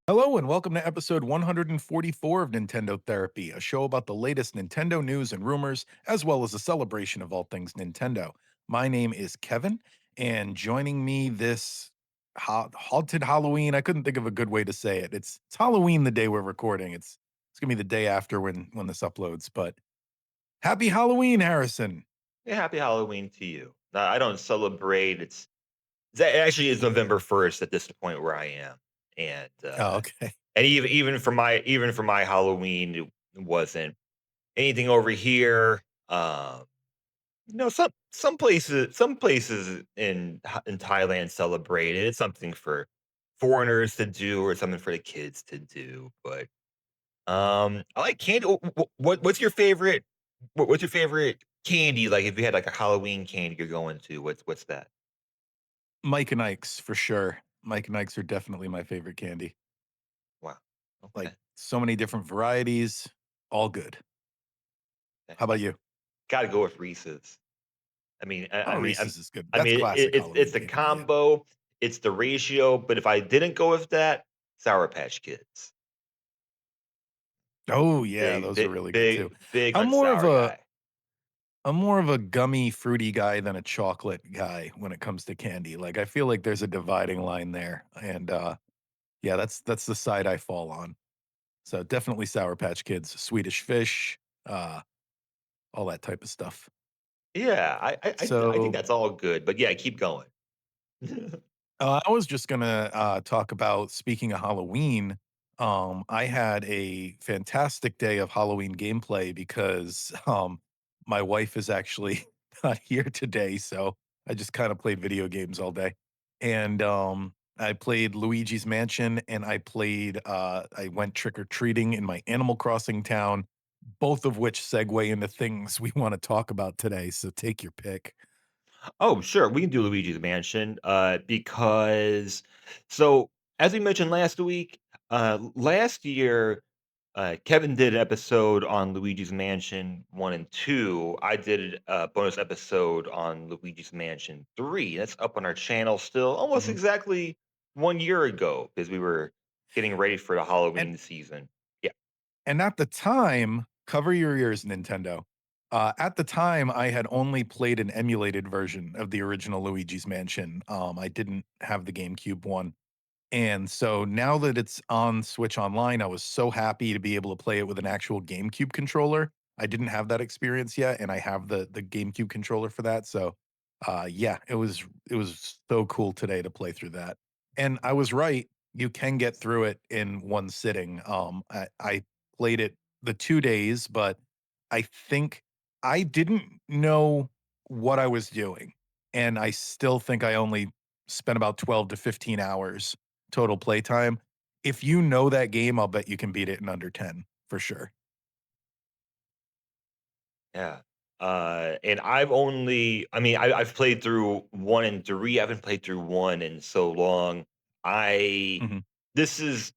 Hello and welcome to episode 144 of Nintendo Therapy, a show about the latest Nintendo news and rumors, as well as a celebration of all things Nintendo. My name is Kevin, and joining me this haunted Halloween, I couldn't think of a good way to say it. It's Halloween the day we're recording. It's gonna be the day after when this uploads, but happy Halloween, Harrison. Yeah, happy Halloween to you. I don't celebrate. It actually is November 1st at this point where I am, and Oh, okay. even for my Halloween, it wasn't anything over here. Some places in Thailand celebrate it. It's something for foreigners to do or something for the kids to do. But I like candy. What's your favorite? What's your favorite candy? Like, if you had like a Halloween candy you're going to, what's that? Mike and Ike's for sure. Mike and Ike's are definitely my favorite candy. Wow. Like Okay. so many different varieties, all good. Okay. How about you? Gotta go with Reese's. I mean, I, Oh, I mean, I'm, Reese's is good. I That's mean, classic it's Halloween the candy, yeah. combo, it's the ratio. But if I didn't go with that, Sour Patch Kids. Oh, yeah, Big, those are big, really good too. big, big I'm on more of sour a guy. I'm more of a gummy, fruity guy than a chocolate guy when it comes to candy. Like, I feel like there's a dividing line there, and, yeah, that's the side I fall on. So, definitely Sour Patch Kids, Swedish Fish, uh, all that type of stuff. Yeah, I think So that's all good. But yeah, keep going. I was just gonna talk about speaking of Halloween. I had a fantastic day of Halloween gameplay because my wife is actually not here today, so I just kind of played video games all day. And I played Luigi's Mansion, and I went trick or treating in my Animal Crossing town, both of which segue into things we want to talk about today. So take your pick. Oh, sure. We can do Luigi's Mansion, because so as we mentioned last week, last year, Kevin did an episode on Luigi's Mansion 1 and 2. I did a bonus episode on Luigi's Mansion 3. That's up on our channel still, almost Mhm. exactly 1 year ago, because we were getting ready for the And Halloween season. Yeah. And at the time, cover your ears, Nintendo. At the time, I had only played an emulated version of the original Luigi's Mansion. I didn't have the GameCube one. And so now that it's on Switch Online, I was so happy to be able to play it with an actual GameCube controller. I didn't have that experience yet, and I have the GameCube controller for that. So, yeah, it was so cool today to play through that. And I was right; you can get through it in one sitting. I played it the 2 days, but I think I didn't know what I was doing, and I still think I only spent about 12 to 15 hours total playtime. If you know that game, I'll bet you can beat it in under 10 for sure. Yeah. And I've played through 1 and 3. I haven't played through 1 in so long. I Mhm. This is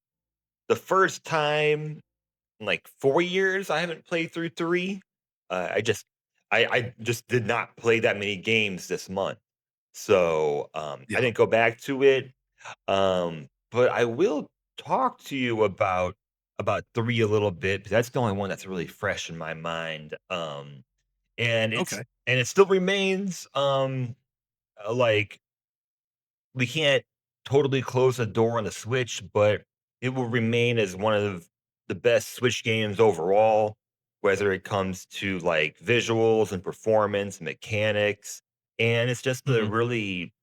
the first time in like 4 years I haven't played through 3. I just did not play that many games this month. So, I Yeah. didn't go back to it. But I will talk to you about 3 a little bit, 'cause that's the only one that's really fresh in my mind. Okay. And it still remains, like, we can't totally close the door on the Switch, but it will remain as one of the best Switch games overall, whether it comes to, like, visuals and performance, mechanics, and it's just a Mhm. really,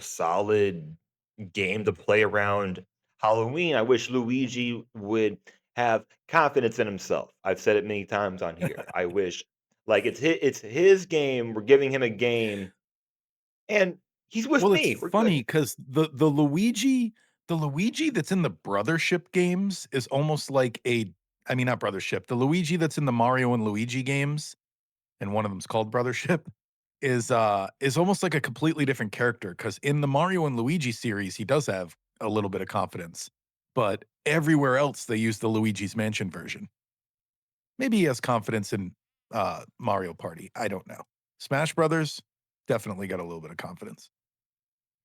solid game to play around Halloween. I wish Luigi would have confidence in himself. I've said it many times on here. I wish, like, it's his game. We're giving him a game, and he's with Well, it's me. We're good. funny because the Luigi that's in the Brothership games is almost like I mean, not Brothership, the Luigi that's in the Mario and Luigi games, and one of them's called Brothership, is almost like a completely different character. Because in the Mario and Luigi series, he does have a little bit of confidence, but everywhere else, they use the Luigi's Mansion version. Maybe he has confidence in, Mario Party, I don't know. Smash Brothers, definitely got a little bit of confidence.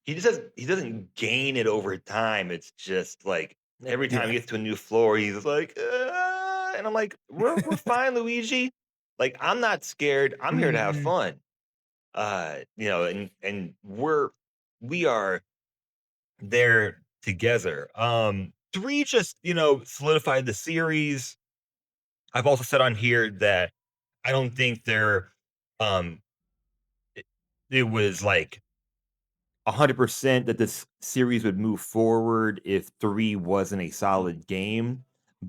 He doesn't gain it over time. It's just like Every time he Yeah. gets to a new floor, he's like, and I'm like, we're fine, Luigi. Like, I'm not scared. I'm here to have Mhm. fun. And we are there together. Three just, solidified the series. I've also said on here that I don't think um it, it was like 100% that this series would move forward if 3 wasn't a Mhm. solid game,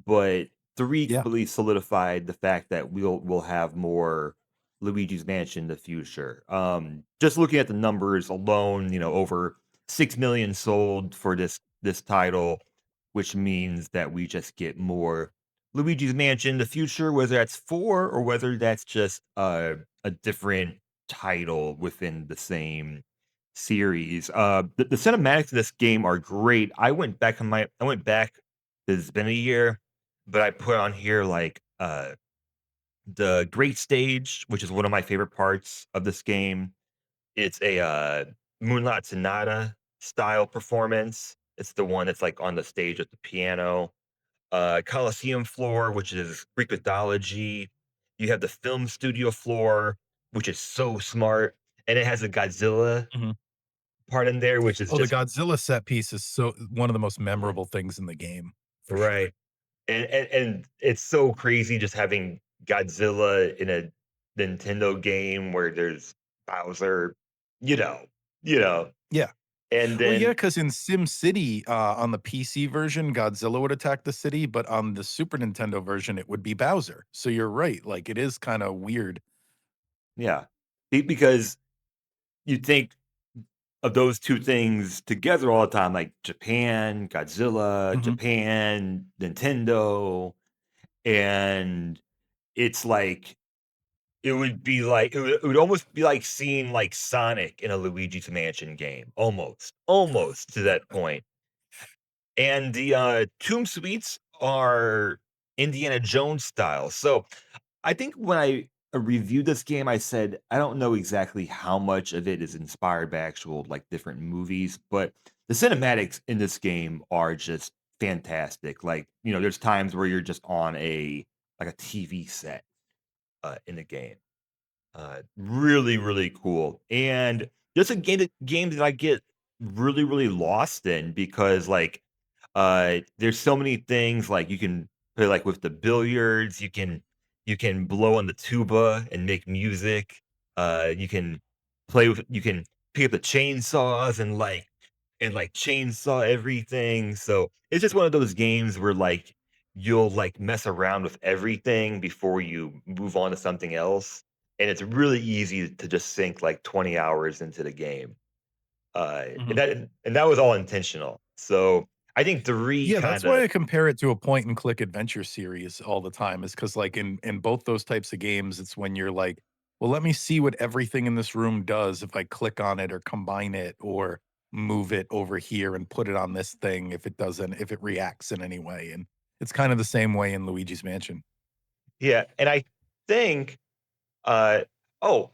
but 3 Yeah. completely solidified the fact that we'll have more Luigi's Mansion in the future. Just looking at the numbers alone, over 6 million sold for this title, which means that we just get more Luigi's Mansion in the future, whether that's 4 or whether that's just a different title within the same series. The cinematics of this game are great. I went back, it's been a year, but I put on here like the great stage, which is one of my favorite parts of this game. It's a Moonlight Sonata style performance. It's the one that's like on the stage with the piano. Coliseum floor, which is Greek mythology. You have the film studio floor, which is so smart. And it has a Godzilla Mhm. part in there, which is Oh, the just Godzilla set piece is so one of the most memorable things in the game, for sure. right. And it's so crazy just having Godzilla in a Nintendo game where there's Bowser, you know, you know. Yeah. And Well, yeah, then because in SimCity, on the PC version, Godzilla would attack the city, but on the Super Nintendo version, it would be Bowser. So you're right, like, it is kinda weird. yeah. Because you think of those two things together all the time, like Japan, Godzilla, Mhm. Japan, Nintendo, and it's like it would almost be like seeing, like, Sonic in a Luigi's Mansion game, almost to that point, and the, tomb suites are Indiana Jones style, so, I think when I, reviewed this game, I said, "I don't know exactly how much of it is inspired by actual, like, different movies," but the cinematics in this game are just fantastic, like, there's times where you're just on a TV set, in the game. Really, really cool. And just a game that I get really, really lost in because there's so many things like you can play like with the billiards, you can blow on the tuba and make music. You can pick up the chainsaws and chainsaw everything. So it's just one of those games where you'll mess around with everything before you move on to something else. And it's really easy to just sink like 20 hours into the game. And Mhm. that was all intentional. So I think three Yeah, that's kind why of I compare it to a point and click adventure series all the time is because, like, in both those types of games, it's when you're like, "Well, let me see what everything in this room does if I click on it or combine it or move it over here and put it on this thing if it reacts in any way," and it's kind of the same way in Luigi's Mansion. yeah. And I think Uh, oh,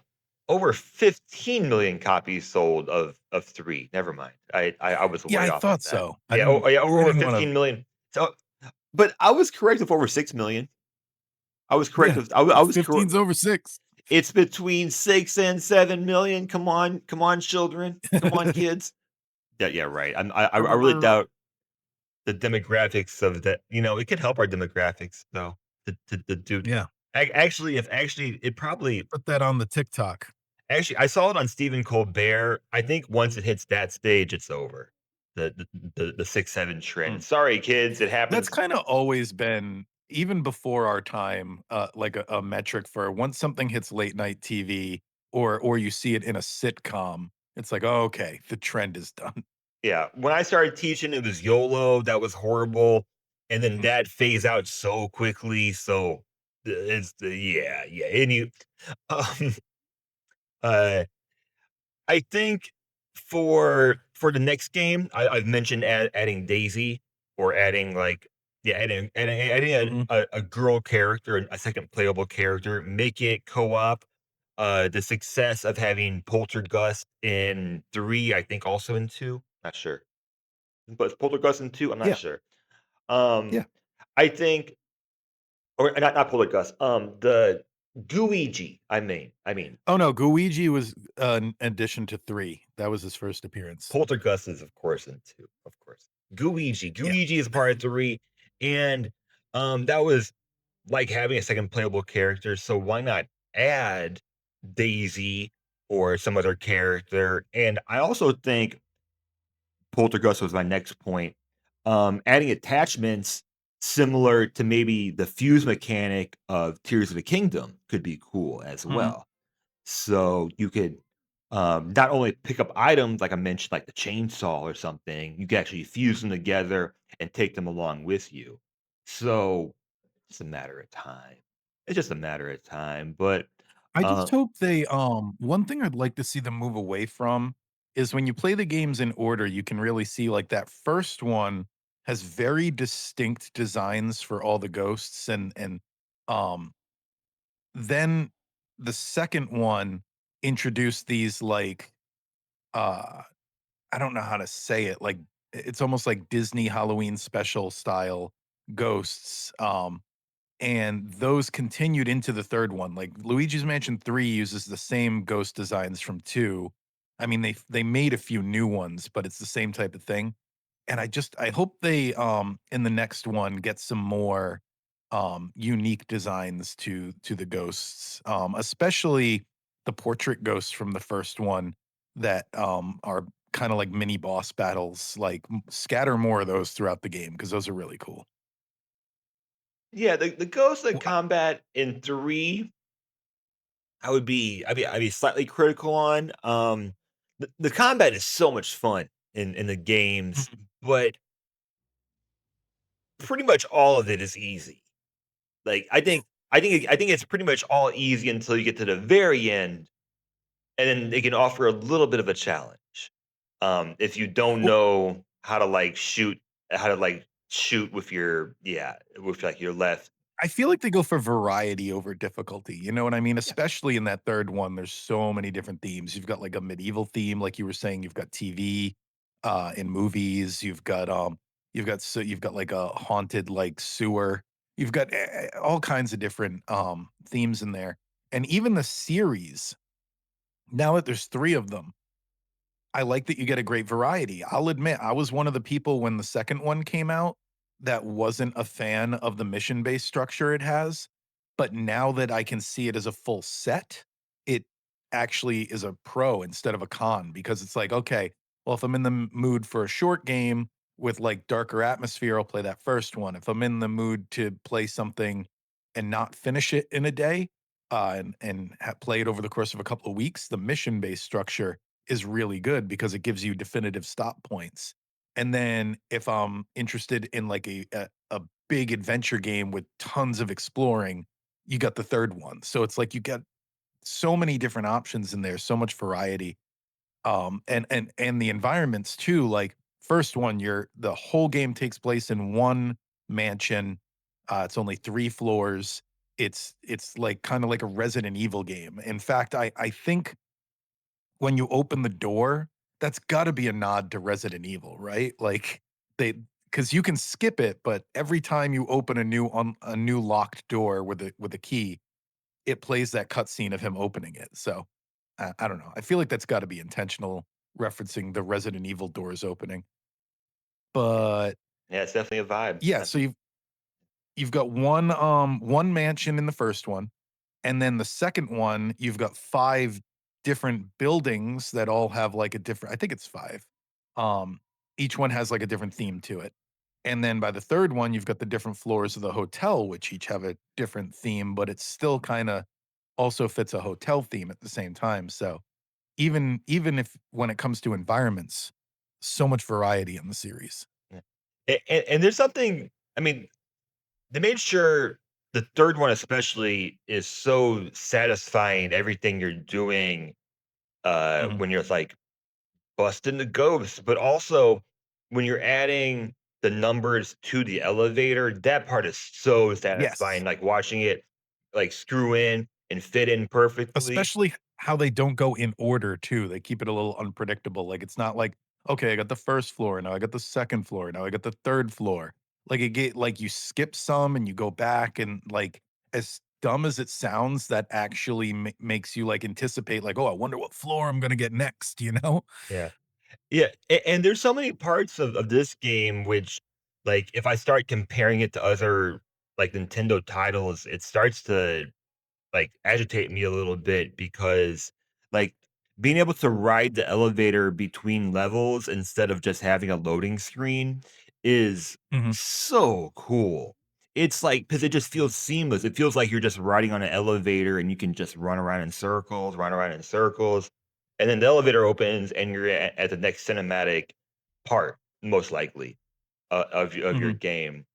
over 15 million copies sold of 3. Never mind. I was Yeah, way I off on thought that. so. Yeah, yeah, I over didn't wanna 15,000,000. So but I was correct with over 6,000,000. I was correct Yeah, with I was correct. 15's over 6. It's between 6 and 7,000,000. Come on, children. Come on, kids. Yeah, yeah, right. I really doubt the demographics of that. It could help our demographics though. To do. Yeah, Actually, it probably. put that on the TikTok. Actually, I saw it on Stephen Colbert. I think once it hits that stage, it's over. The 6-7 Hmm. trend. Sorry, kids, it That's happens. kinda always been, even before our time, like a metric for once something hits late night TV or you see it in a sitcom, it's like, "Oh, okay, the trend is done." Yeah, when I started teaching, it was YOLO. That was horrible, and then Mhm, that phased out so quickly. So it's the yeah, yeah. Um, uh, I think for the next game, I've mentioned adding Daisy or adding adding mhm. a girl character, a second playable character, make it co-op. The success of having Poltergust in 3, I think also in 2, not sure. But Poltergust in 2, I'm not Yeah. sure. Um, Yeah. I think or not Poltergust, the Gooigi, I mean, Oh, no, Luigi was, an addition to 3. That was his first appearance. Poltergust is, of course, in 2, of course. Yeah. Gooigi is part of 3, and, that was like having a second playable character, so why not add Daisy or some other character? And I also think Poltergeist was my next point. Adding attachments similar to maybe the fuse mechanic of Tears of the Kingdom could be cool as Mhm. well. So you could not only pick up items like I mentioned, like the chainsaw or something, you could actually fuse them together and take them along with you. So it's a matter of time. It's just a matter of time. But I uh, just hope they, one thing I'd like to see them move away from is when you play the games in order, you can really see, like, that first one has very distinct designs for all the ghosts um, then the second one introduced these, like, uh, I don't know how to say it, like, it's almost like Disney Halloween special style ghosts, and those continued into the third one. Like Luigi's Mansion 3 uses the same ghost designs from 2. I mean, they made a few new ones, but it's the same type of thing. And I hope they in the next one get some more unique designs to the ghosts. Especially the portrait ghosts from the first one that are kind of like mini boss battles. Like scatter more of those throughout the game because those are really cool. yeah, the ghosts of Well, combat in 3 I'd be slightly critical on. The combat is so much fun in the games, mhm. but pretty much all of it is easy. Like I think it's pretty much all easy until you get to the very end, and then they can offer a little bit of a challenge. If you don't Well, know how to like shoot with your with like your left. I feel like they go for variety over difficulty, you know what I mean? Yeah. Especially in that 3rd one, there's so many different themes. You've got, like, a medieval theme, like you were saying, you've got TV, in movies, you've got, like, a haunted, like, sewer. You've got all kinds of different, themes in there, and even the series, now that there's 3 of them, I like that you get a great variety. I'll admit, I was one of the people when the second one came out that wasn't a fan of the mission-based structure it has, but now that I can see it as a full set, it actually is a pro instead of a con because it's like, okay, well, if I'm in the mood for a short game with, like, darker atmosphere, I'll play that first one. If I'm in the mood to play something and not finish it in a day, and play it over the course of a couple of weeks, the mission-based structure is really good because it gives you definitive stop points. And then if I'm interested in like a big adventure game with tons of exploring, you got the third one. So it's like you get so many different options in there, so much variety. And the environments too, like first one, the whole game takes place in one mansion. It's only 3 floors. It's like kind of like a Resident Evil game. In fact, I think when you open the door, that's gotta be a nod to Resident Evil, right? Like, they because you can skip it, but every time you open a new locked door with a key, it plays that cutscene of him opening it, so, I don't know. I feel like that's gotta be intentional, referencing the Resident Evil doors opening, but, Yeah, it's definitely a vibe. yeah, so you've got one mansion in the first one. And then the second one, you've got 5 different buildings that all have, like, a different I think it's 5. Um, each one has, like, a different theme to it. And then by the 3rd one, you've got the different floors of the hotel, which each have a different theme, but it still kinda also fits a hotel theme at the same time, so even if when it comes to environments, so much variety in the series. Yeah. And there's something, I mean, they made sure the 3rd one especially is so satisfying everything you're doing, Mhm. when you're, like, busting the ghosts, but also when you're adding the numbers to the elevator, that part is so satisfying, Yes. like, watching it, like, screw in and fit in perfectly. Especially how they don't go in order too, they keep it a little unpredictable, like, it's not like, "Okay, I got the 1st floor, now I got the 2nd floor, now I got the 3rd floor." Like, like, you skip some and you go back and, like, as dumb as it sounds, that actually makes you, like, anticipate, like, "Oh, I wonder what floor I'm gonna get next," you know? Yeah. Yeah, and there's so many parts of this game which, like, if I start comparing it to other, like, Nintendo titles, it starts to, like, agitate me a little bit because, like, being able to ride the elevator between levels instead of just having a loading screen is Mhm, so cool. It's like because it just feels seamless. It feels like you're just riding on an elevator and you can just run around in circles, and then the elevator opens and you're at the next cinematic part, most likely, of your mhm. game.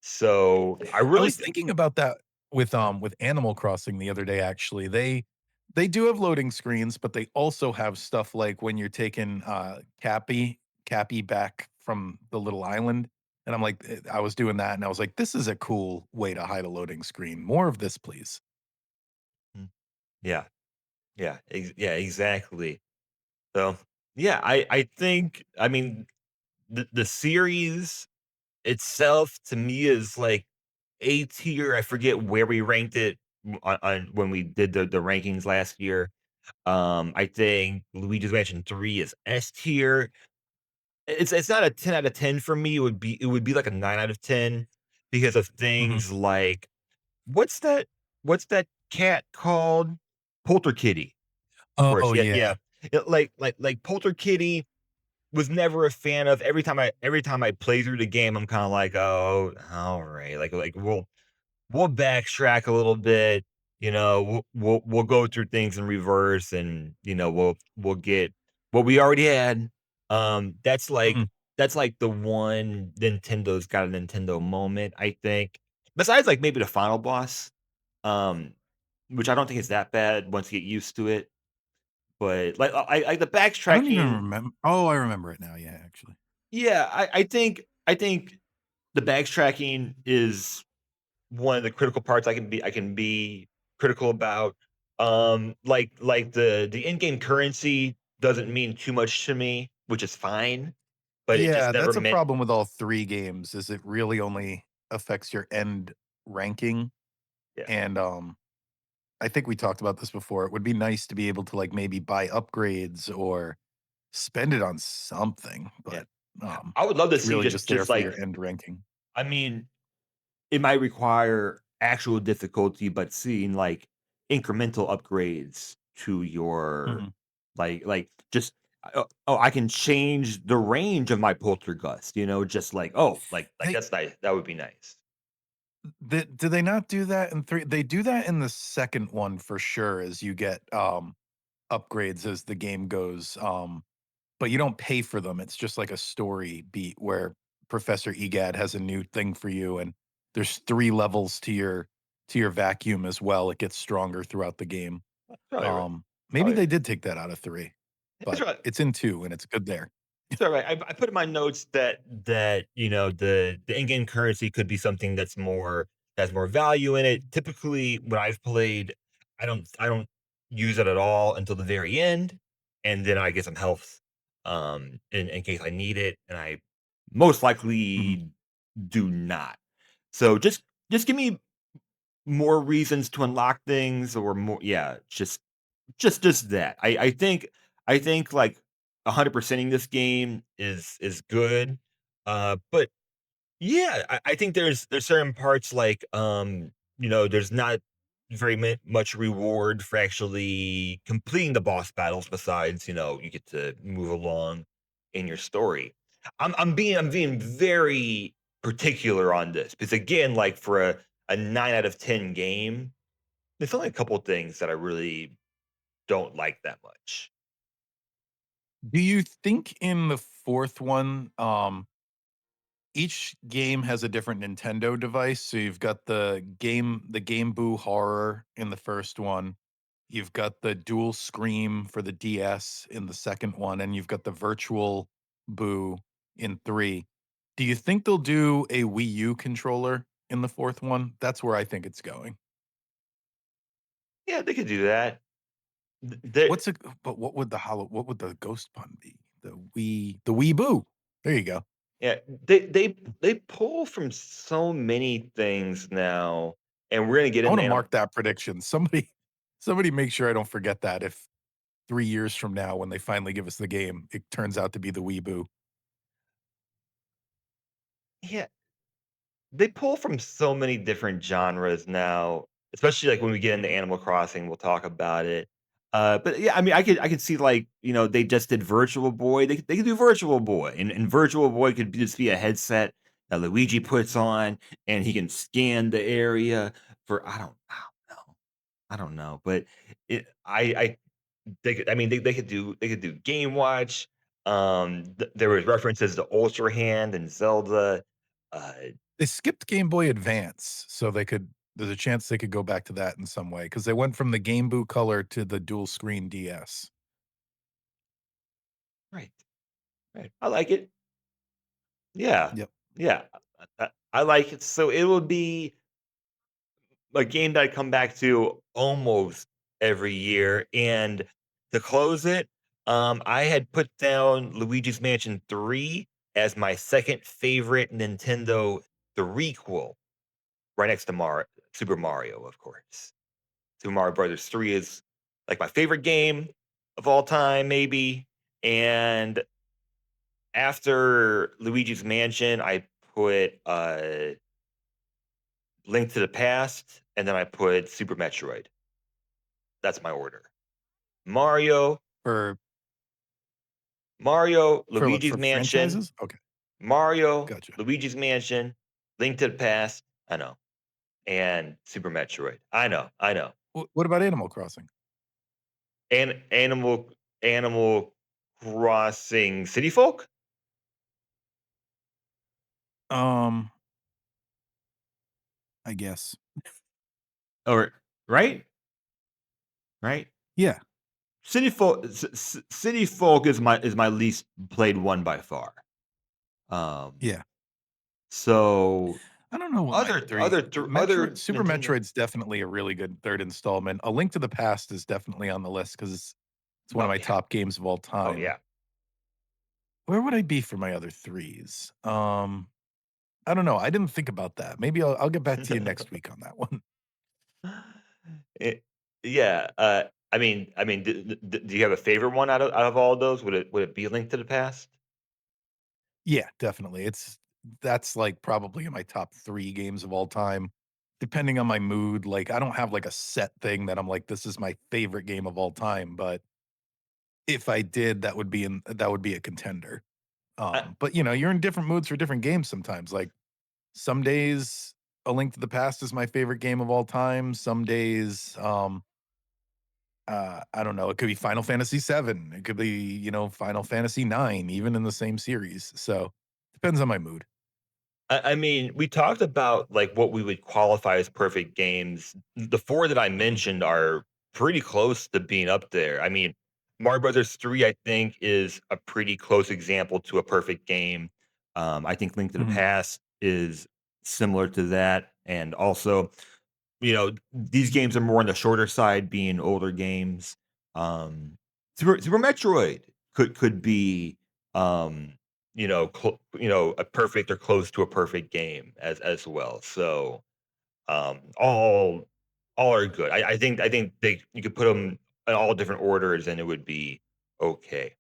So, I I really was thinking about that with Animal Crossing the other day, actually. They do have loading screens, but they also have stuff like when you're taking, Cappy back from the little island, and I'm like, I was doing that, and I was like, "This is a cool way to hide a loading screen. More of this, please." Mm, yeah. Yeah, exactly. So, yeah, I think I mean, the series itself to me is like A tier. I forget where we ranked it on when we did the rankings last year. I think Luigi's Mansion 3 is S tier. It's not a 10 out of 10 for me. It would be like a 9 out of 10 because of Mhm. things like what's that what's that cat called? Polterkitty. Of course, Oh, yeah, yeah. yeah. Like Polterkitty was never a fan of. Every time I play through the game, I'm kinda like, "Oh, alright." Like, we'll backtrack a little bit, we'll go through things in reverse and, we'll get what we already had. That's like Mhm. that's like the one Nintendo's got a Nintendo moment, I think. Besides, like, maybe the final boss, um, which I don't think is that bad once you get used to it. But, like the I don't even backtracking. remember. Oh, I remember it now, yeah, actually. Yeah, I think the backtracking is one of the critical parts I can be critical about. Like the in-game currency doesn't mean too much to me, which is fine, but it Yeah, just never that's a meant. problem with all 3 games, is it really only affects your end ranking, Yeah, and, I think we talked about this before. It would be nice to be able to, like, maybe buy upgrades or spend it on something, yeah. but, I would love to it's see really just just there just for your like end ranking. I mean, it might require actual difficulty, but seeing, like, incremental upgrades to your Mhm. just, "Oh, I can change the range of my poltergust," just like, "Oh, like, They that's nice. That would be nice." do they not do that in 3? They do that in the 2nd one for sure as you get, upgrades as the game goes, but you don't pay for them. It's just like a story beat where Professor Egad has a new thing for you, and there's 3 levels to your vacuum as well. It gets stronger throughout the game. Probably right. Maybe Probably they right. did take that out of 3, It's but right. it's in 2 and it's good there. It's alright. I put in my notes that, the in-game currency could be something that's more value in it. Typically, when I've played, I don't use it at all until the very end, and then I get some health, in case I need it, and I most Mhm. likely do not. So just give me more reasons to unlock things or more, yeah, just that. I think like 100%ing this game is good. But yeah, I think there's certain parts like there's not very much reward for actually completing the boss battles besides, you get to move along in your story. I'm being very particular on this because again, like for a 9 out of 10 game, there's only a couple things that I really don't like that much. Do you think in the 4th one, each game has a different Nintendo device, so you've got the Game Boo Horror in the first one, you've got the Dual Scream for the DS in the second one, and you've got the Virtual Boo in 3. Do you think they'll do a Wii U controller in the 4th one? That's where I think it's going. Yeah, they could do that. There What's a but what would the ghost pun be? The Wii Boo. There you go. Yeah, they pull from so many things now, and we're gonna get I into wanna anim mark that prediction. Somebody make sure I don't forget that if 3 years from now, when they finally give us the game, it turns out to be the Weeboo. yeah, they pull from so many different genres now, especially, like, when we get into Animal Crossing, we'll talk about it. But, yeah, I mean, I could see, like, they just did Virtual Boy, they could do Virtual Boy, and Virtual Boy could just be a headset that Luigi puts on, and he can scan the area for I don't know. I don't know, but I they could I mean, they could do Game Watch. There was references to Ultra Hand and Zelda. Uh, They skipped Game Boy Advance, so there's a chance they could go back to that in some way because they went from the Game Boy Color to the dual screen DS. right, right. I like it. Yeah, Yep. yeah. I like it. So it will be a game that I come back to almost every year. And to close it, I had put down Luigi's Mansion 3 as my second favorite Nintendo threequel, right next to Super Mario, of course. Super Mario Brothers 3 is like my favorite game of all time, maybe. And after Luigi's Mansion, I put Link to the Past, and then I put Super Metroid. That's my order. Mario, For for what, Luigi's for Mansion, franchises? Okay, Mario, gotcha. Luigi's Mansion, Link to the Past. I know, and Super Metroid. I know, I know. What about Animal Crossing? And Animal Crossing City Folk. Um, I guess. Or right? Right? Yeah, City Folk is my least played one by far. Um, yeah. so I don't know what my other 3 other th Metroid other Super Nintendo. Metroid's definitely a really good 3rd installment. A Link to the Past is definitely on the list because it's one of Oh my yeah. top games of all Oh time. yeah. Where would I be for my other 3s? I don't know, I didn't think about that. Maybe I'll get back to you next week on that one. It, yeah. Do you have a favorite one out of all those? Would it be Link to the Past? Yeah, definitely. That's, like, probably in my top 3 games of all time, depending on my mood. Like, I don't have, like, a set thing that I'm like, "This is my favorite game of all time," but if I did, that would be a contender. Uh, But, you're in different moods for different games sometimes. Like, some days, A Link to the Past is my favorite game of all time. Some days, I don't know, it could be Final Fantasy VII. It could be, Final Fantasy IX, even in the same series. So, depends on my mood. I mean, we talked about like what we would qualify as perfect games. The four that I Mhm, mentioned are pretty close to being up there. I mean, Mario Brothers 3, I think, is a pretty close example to a perfect game. I think Link to the mhm, Past is similar to that. And also, these games are more on the shorter side, being older games. Um, Super Metroid could be, um, a perfect or close to a perfect game as well. So, all are good. I think you could put them in all different orders, and it would be okay.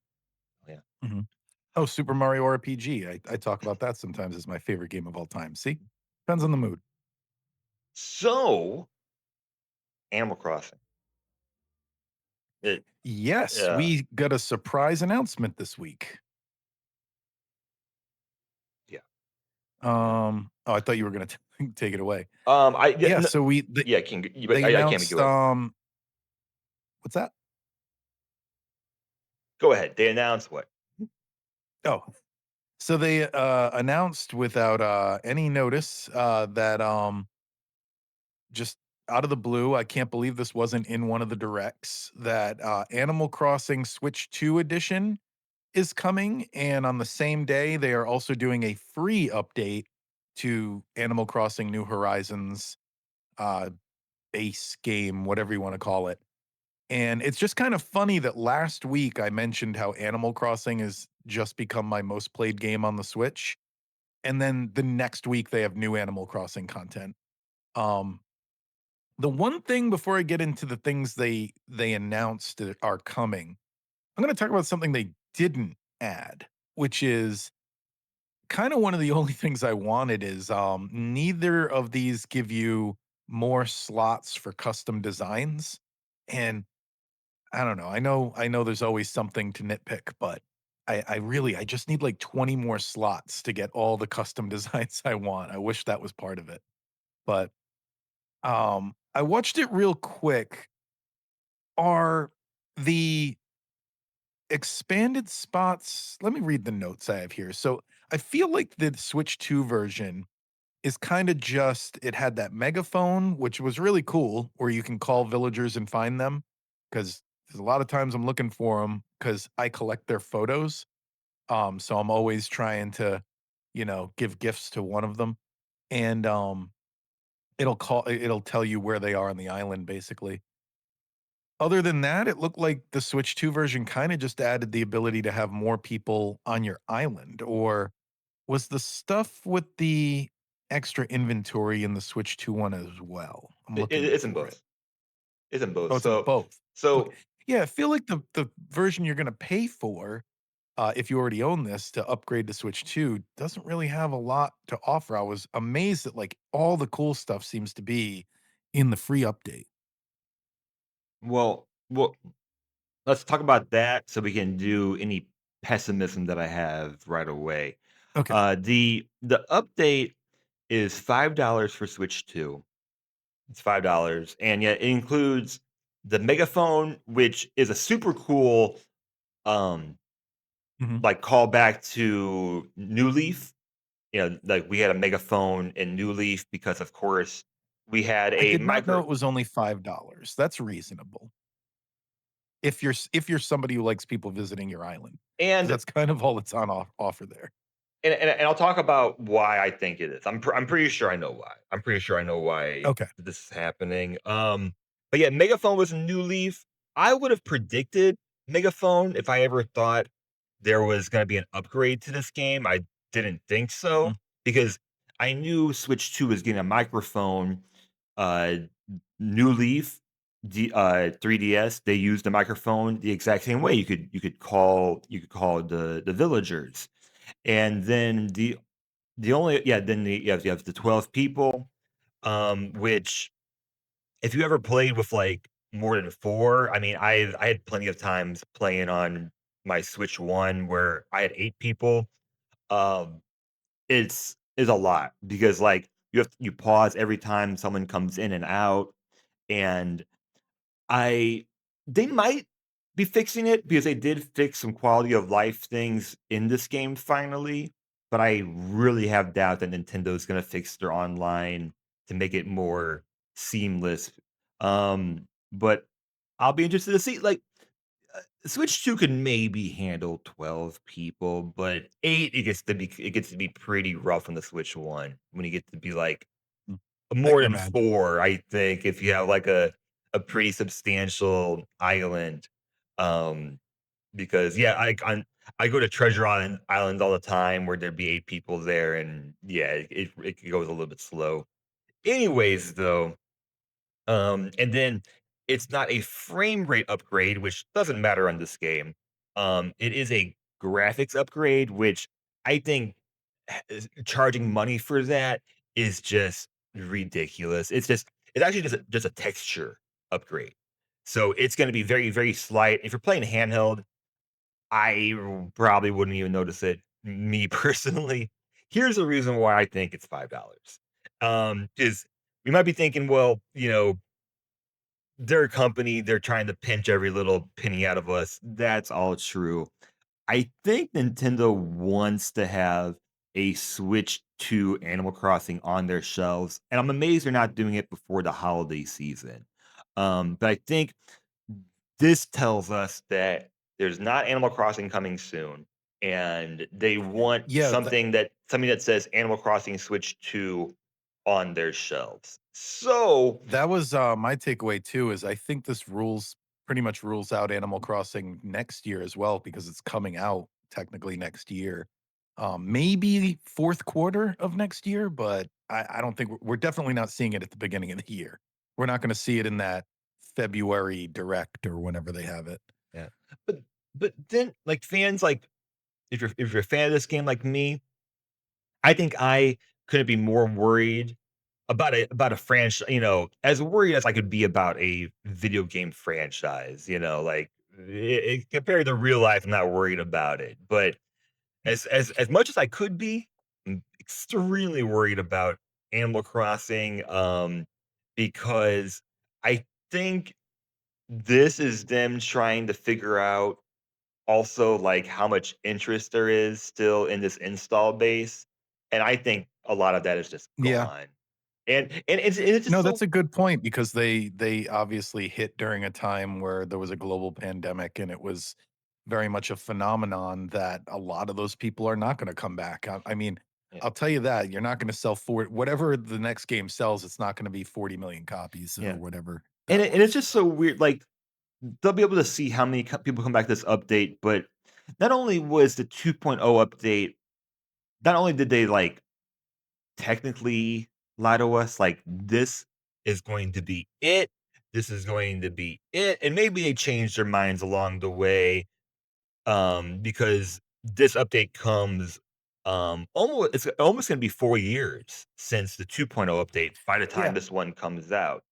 Yeah. mhm. Oh, Super Mario RPG. I talk about that sometimes as my favorite game of all time. See? Depends on the mood. So, Animal Crossing. It, Yes, yeah, we got a surprise announcement this week. yeah, yeah. Oh, I thought you were gonna take it away. I yeah, Yeah, n so yeah, can g you they I can announced, go ahead. what's that? Go ahead. They announced what? Oh, so they, announced without, any notice, that, just out of the blue, I can't believe this wasn't in one of the directs, that, Animal Crossing Switch 2 edition is coming, and on the same day, they are also doing a free update to Animal Crossing New Horizons, uh, base game, whatever you wanna call it. And it's just kind of funny that last week I mentioned how Animal Crossing has just become my most played game on the Switch. and then the next week they have new Animal Crossing content. Um, the one thing before I get into the things they announced that are coming, I'm gonna talk about something they didn't add, which is kinda one of the only things I wanted is, neither of these give you more slots for custom designs, and I don't know, I know there's always something to nitpick, but I really I just need, like, 20 more slots to get all the custom designs I want. I wish that was part of it, but, I watched it real quick. Are the expanded spots, let me read the notes I have here. So, I feel like the Switch 2 version is kinda just it had that megaphone, which was really cool, where you can call villagers and find them, because there's a lot of times I'm looking for them because I collect their photos, so I'm always trying to, give gifts to one of them, and, it'll tell you where they are on the island, basically. Other than that, it looked like the Switch 2 version kinda just added the ability to have more people on your island, or was the stuff with the extra inventory in the Switch 2 one as well? I'm looking It's in for it. both. It's in both. Oh, it's in So both. Okay. so Yeah, I feel like the version you're gonna pay for, if you already own this to upgrade to Switch 2 doesn't really have a lot to offer. I was amazed that, like, all the cool stuff seems to be in the free update. well, let's talk about that so we can do any pessimism that I have right away. Okay. The update is $5 for Switch 2. It's $5, and yet it includes the megaphone, which is a super cool, um, Mhm. like, callback to New Leaf. Like, we had a megaphone in New Leaf because, of course, we had I a did not know micro it was only $5. That's reasonable. If you're somebody who likes people visiting your island, because and that's kind of all that's on offer there. and I'll talk about why I think it is. I'm pretty sure I know why. I'm pretty sure I know why Okay. this is happening. But yeah, Megaphone was a new leaf. I would have predicted Megaphone if I ever thought there was going to be an upgrade to this game. I didn't think so Mm. because I knew Switch 2 was getting a microphone. Uh, New Leaf, 3DS, they used the microphone the exact same way. You could call the villagers, and then the only yeah, then you have the 12 people, which if you ever played with, like, more than 4, I mean, I had plenty of times playing on my Switch 1 where I had 8 people. Um, it's a lot because, like, you pause every time someone comes in and out, and I they might be fixing it because they did fix some quality of life things in this game finally, but I really have doubt that Nintendo's gonna fix their online to make it more seamless. But I'll be interested to see, like, Switch 2 could maybe handle 12 people, but 8, it gets to be pretty rough on the Switch 1 when you get to be, like, Mm. I more can than imagine. 4, I think, if you have, like, a pretty substantial island, um, because, yeah, I go to Treasure Island all the time where there'd be 8 people there, and, yeah, it goes a little bit slow. Anyways, though, and then it's not a frame rate upgrade, which doesn't matter on this game. It is a graphics upgrade, which I think charging money for that is just ridiculous. It's actually just a texture upgrade. So it's going to be very, very slight. If you're playing handheld, probably wouldn't even notice it. Me personally, here's the reason why I think it's $5. Is we might be thinking, well, they're a company, they're trying to pinch every little penny out of us. That's all true. I think Nintendo wants to have a Switch to Animal Crossing on their shelves, and I'm amazed they're not doing it before the holiday season. But I think this tells us that there's not Animal Crossing coming soon, and they want Yeah, something that says Animal Crossing Switch 2 on their shelves. So that was, my takeaway too, is I think this pretty much rules out Animal Crossing next year as well because it's coming out technically next year. Maybe fourth quarter of next year, but I don't think we're definitely not seeing it at the beginning of the year. We're not going to see it in that February direct or whenever they have it. Yeah. But but then like fans like if you're a fan of this game like me, I think I couldn't be more worried about a franchise, as worried as I could be about a video game franchise, like compared to real life, I'm not worried about it. But as much as I could be, I'm extremely worried about Animal Crossing, because I think this is them trying to figure out also, like, how much interest there is still in this install base, and I think a lot of that is just Yeah. gone. And it's just No, so that's a good point because they obviously hit during a time where there was a global pandemic and it was very much a phenomenon that a lot of those people are not going to come back. I mean, yeah, I'll tell you that you're not going to sell for whatever the next game sells. It's not going to be 40 million copies or yeah. whatever And that it's was. just so weird, like, they'll be able to see how many people come back to this update, but not only was the 2.0 update not only did they, like, technically lie to us, like, "This is going to be it. This is going to be it," and maybe they changed their minds along the way, because this update comes, almost it's almost gonna be 4 years since the 2.0 update by the time Yeah. this one comes out.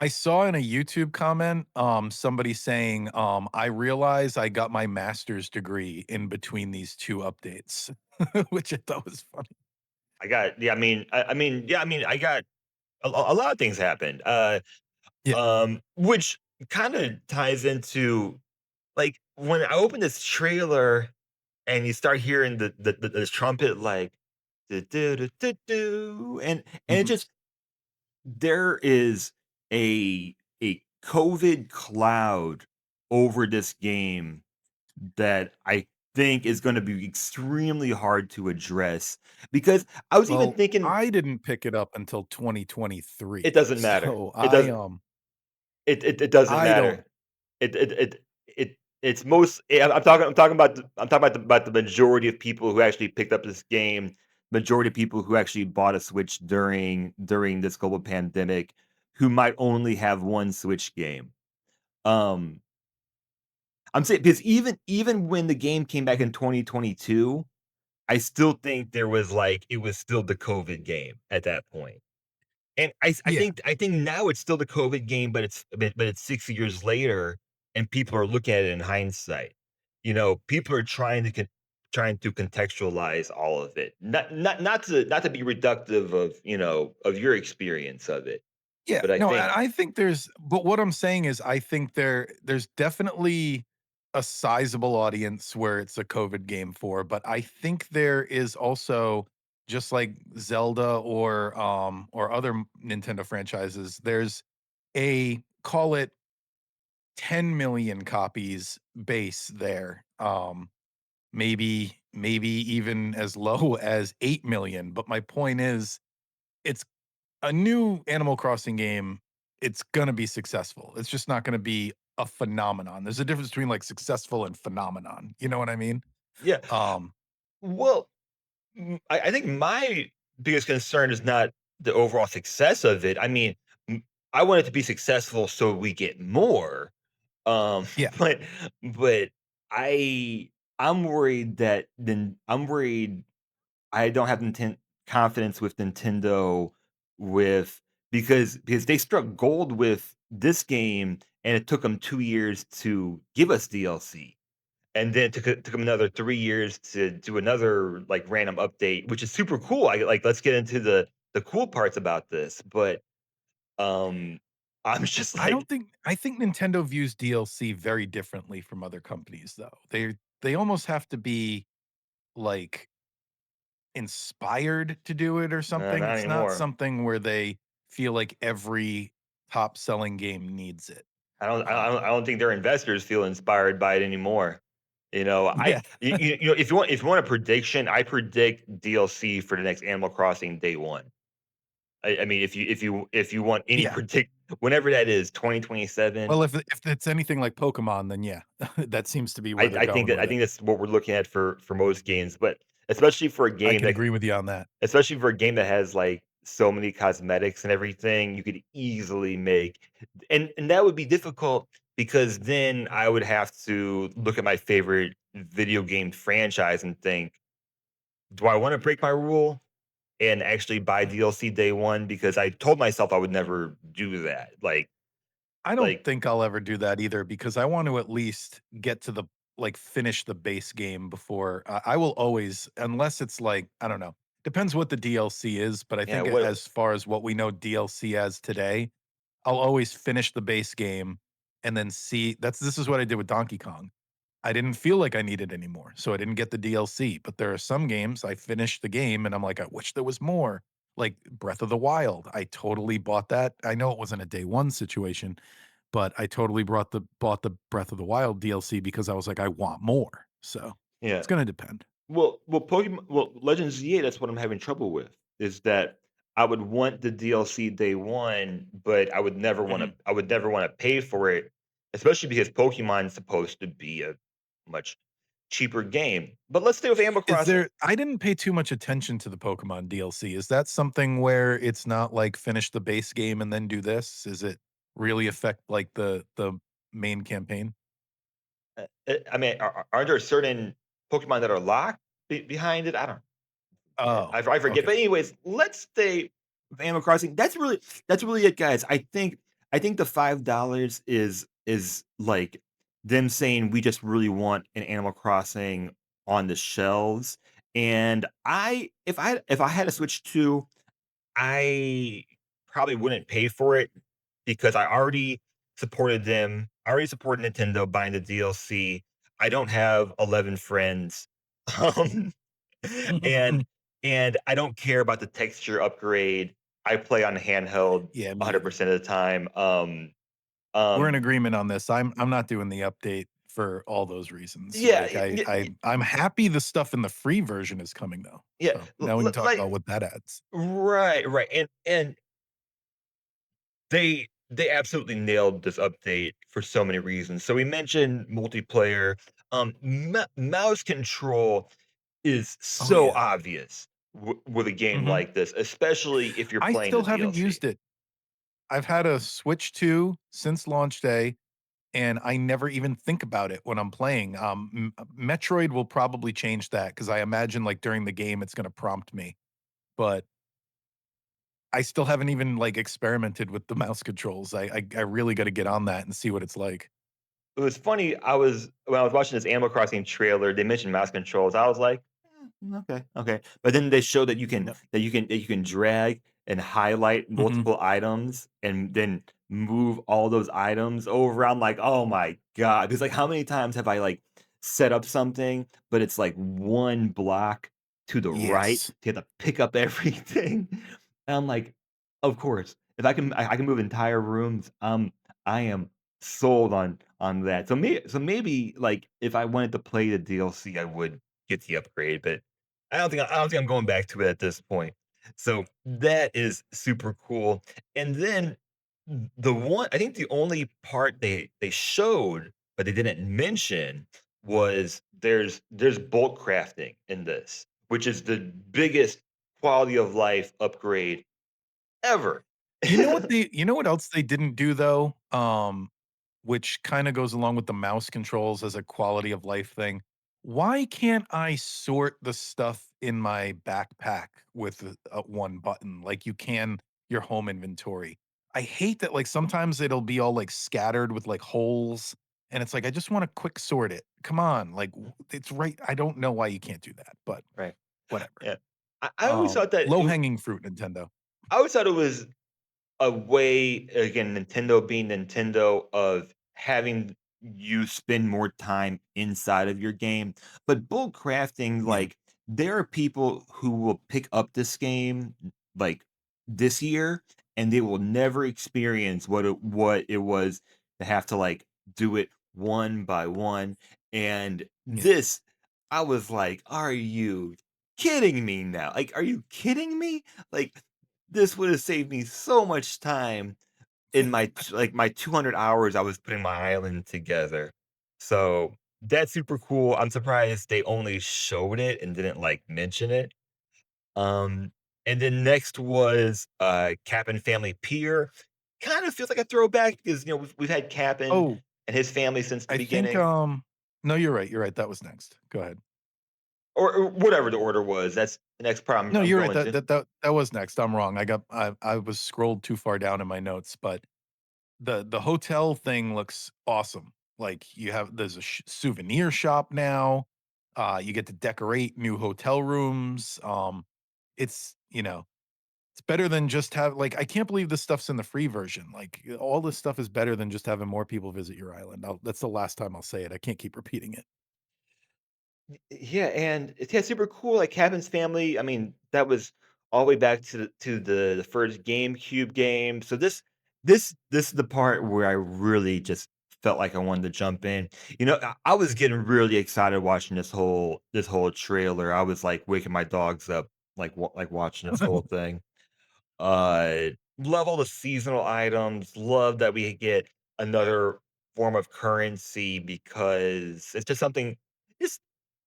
I saw in a YouTube comment, somebody saying, I realize I got my master's degree in between these two updates, which I thought was funny. I got yeah, I got a lot of things happened, Yeah. which kinda ties into, like, when I open this trailer and you start hearing the trumpet, like, "Do, do, do, do, do," and it Mhm. just there is a COVID cloud over this game that I think is gonna be extremely hard to address because I was even Well, thinking I didn't pick it up until it 2023, doesn't matter. so It doesn't it doesn't I matter. don't It's most I'm talking about the majority of people who actually picked up this game, majority of people who actually bought a Switch during this global pandemic, who might only have 1 Switch game. Um, I'm saying because even when the game came back Mhm. in 2022, I still think there was, like it was still the COVID game at that point. And Yeah. I think now it's still the COVID game, but it's 6 years later, and people are looking at it in hindsight. People are trying to contextualize all of it. Not to be reductive of, of your experience of it, Yeah, but I no, think I think there's but what I'm saying is I think there's definitely a sizable audience where it's a COVID game for, but I think there is also just like Zelda or other Nintendo franchises, there's a call it 10 million copies base there. Maybe even as low as 8 million, but my point is it's a new Animal Crossing game, it's gonna be successful. It's just not gonna be a phenomenon. There's a difference between, like, successful and phenomenon, you know what I mean? yeah. Um, Well, I think my biggest concern is not the overall success of it. I mean, m I want it to be successful so we get more. Um, yeah, but but I I'm worried that then I'm worried I don't have confidence with Nintendo with because they struck gold with this game and it took them 2 years to give us DLC. And then took them another 3 years to do another, like, random update, which is super cool. Let's get into the cool parts about this, but, um, I'm just like I think Nintendo views DLC very differently from other companies, though. They almost have to be, like, inspired to do it or "Nah, something. not It's not anymore." something where they feel like every top-selling game needs it. I Um, don't think their investors feel inspired by it anymore. yeah. If you want a prediction, I predict DLC for the next Animal Crossing day 1. I mean, if you want any Yeah. predict whenever that is, 2027, Well, if it's anything like Pokemon, then yeah, that seems to be where they're going with I it. think that's what we're looking at for most games, but especially for a I game can that agree with you on that. especially for a game that has, like, so many cosmetics and everything, you could easily make and that would be difficult because then I would have to look at my favorite video game franchise and think, "Do I wanna break my rule and actually buy DLC day 1?" Because I told myself I would never do that, I don't like think I'll ever do that either because I want to at least get to the like finish the base game before I will always unless it's like I don't know. Depends what the DLC is, but I yeah, think what as far as what we know DLC as today, I'll always finish the base game and then see this is what I did with Donkey Kong. I didn't feel like I needed any more, so I didn't get the DLC, but there are some games I finished the game and I'm like, "I wish there was more." Like Breath of the Wild, I totally bought that. I know it wasn't a day 1 situation, but I totally bought the Breath of the Wild DLC because I was like, "I want more." So, yeah. it's gonna depend. Legend of ZA, that's what I'm having trouble with, is that I would want the DLC day 1, but Mhm. I would never wanna pay for it, especially because Pokemon's supposed to be a much cheaper game. But let's stay with Animal Is Crossing. there I didn't pay too much attention to the Pokemon DLC. Is that something where it's not like finish the base game and then do this? Is it really affect like the main campaign? I mean, aren't there certain Pokemon that are locked behind it? I don't Oh, I forget. okay. But anyways, let's stay with Animal Crossing. That's really it, guys. I think the $5 is like them saying we just really want an Animal Crossing on the shelves. And if I had to switch to, I probably wouldn't pay for it because I already supported them. I already supported Nintendo buying the DLC. I don't have 11 friends. Um, and and I don't care about the texture upgrade. I play on handheld Yeah, me either. 100% of the time. We're in Um, agreement on this. I'm not doing the update for all those reasons. yeah, Like I'm happy the stuff in the free version is coming though. yeah, So now we can talk like about what that adds. right, and they absolutely nailed this update for so many reasons. So we mentioned multiplayer. Mouse control is Oh so yeah. obvious with a game Mhm. like this, especially if you're I playing the still haven't DLC. used it. I've had a Switch 2 since launch day, and I never even think about it when I'm playing. Metroid will probably change that because I imagine, like, during the game, it's gonna prompt me, but I still haven't even, like, experimented with the mouse controls. I really gotta get on that and see what it's like. It was funny, I was when I was watching this Animal Crossing trailer, they mentioned mouse controls, I was like, okay, okay." But then they show that Yep. you can drag and highlight Mhm. multiple items and then move all those items over. I'm like, "Oh my god." Because, like, how many times have I, like, set up something, but it's, like, 1 block to the right, Yes. to have to pick up everything? And I'm like, "Of course, if I can move entire rooms, I am sold on that." So maybe, like, if I wanted to play the DLC, I would get the upgrade, but I don't think I'm going back to it at this point. So that is super cool. And then the one I think the only part they showed, but they didn't mention was there's bulk crafting in this, which is the biggest quality of life upgrade ever. You know what else they didn't do though? Which kinda goes along with the mouse controls as a quality of life thing. Why can't I sort the stuff in my backpack with one button like you can your home inventory? I hate that, like, sometimes it'll be all, like, scattered with, like, holes, and it's like, I just wanna quick sort it. Come on, like, it's right I don't know why you can't do that, but Right. whatever. Yeah. I always thought that Low hanging fruit, Nintendo. I always thought it was a way, again, Nintendo being Nintendo, of having you spend more time inside of your game. But bull crafting, Yeah, like, there are people who will pick up this game like this year and they will never experience what it was to have to like do it one by one. And yeah. this, I was like, are you kidding me now? Like, are you kidding me? Like, this would have saved me so much time in my 200 hours I was putting my island together. So, that's super cool. I'm surprised they only showed it and didn't, like, mention it. Um, and then next was, Cap Family Pier. Kind of feels like a throwback because, we've had Cap Oh, and his family since the I think, beginning, no, you're right, that was next. Go ahead. or whatever the order was. That's the next part No, I'm you're right, going that to. that was next, I'm wrong, I was scrolled too far down in my notes, but the hotel thing looks awesome. Like, there's a souvenir shop now, you get to decorate new hotel rooms, it's better than just I can't believe this stuff's in the free version, like, all this stuff is better than just having more people visit your island. That's the last time I'll say it, I can't keep repeating it. Yeah, and it's, yeah, super cool. Like Cabin's Family. I mean, that was all the way back to the first GameCube game. So this is the part where I really just felt like I wanted to jump in. I was getting really excited watching this whole trailer. I was like waking my dogs up, like watching this whole thing. Love all the seasonal items. Love that we get another form of currency because it's just something. Just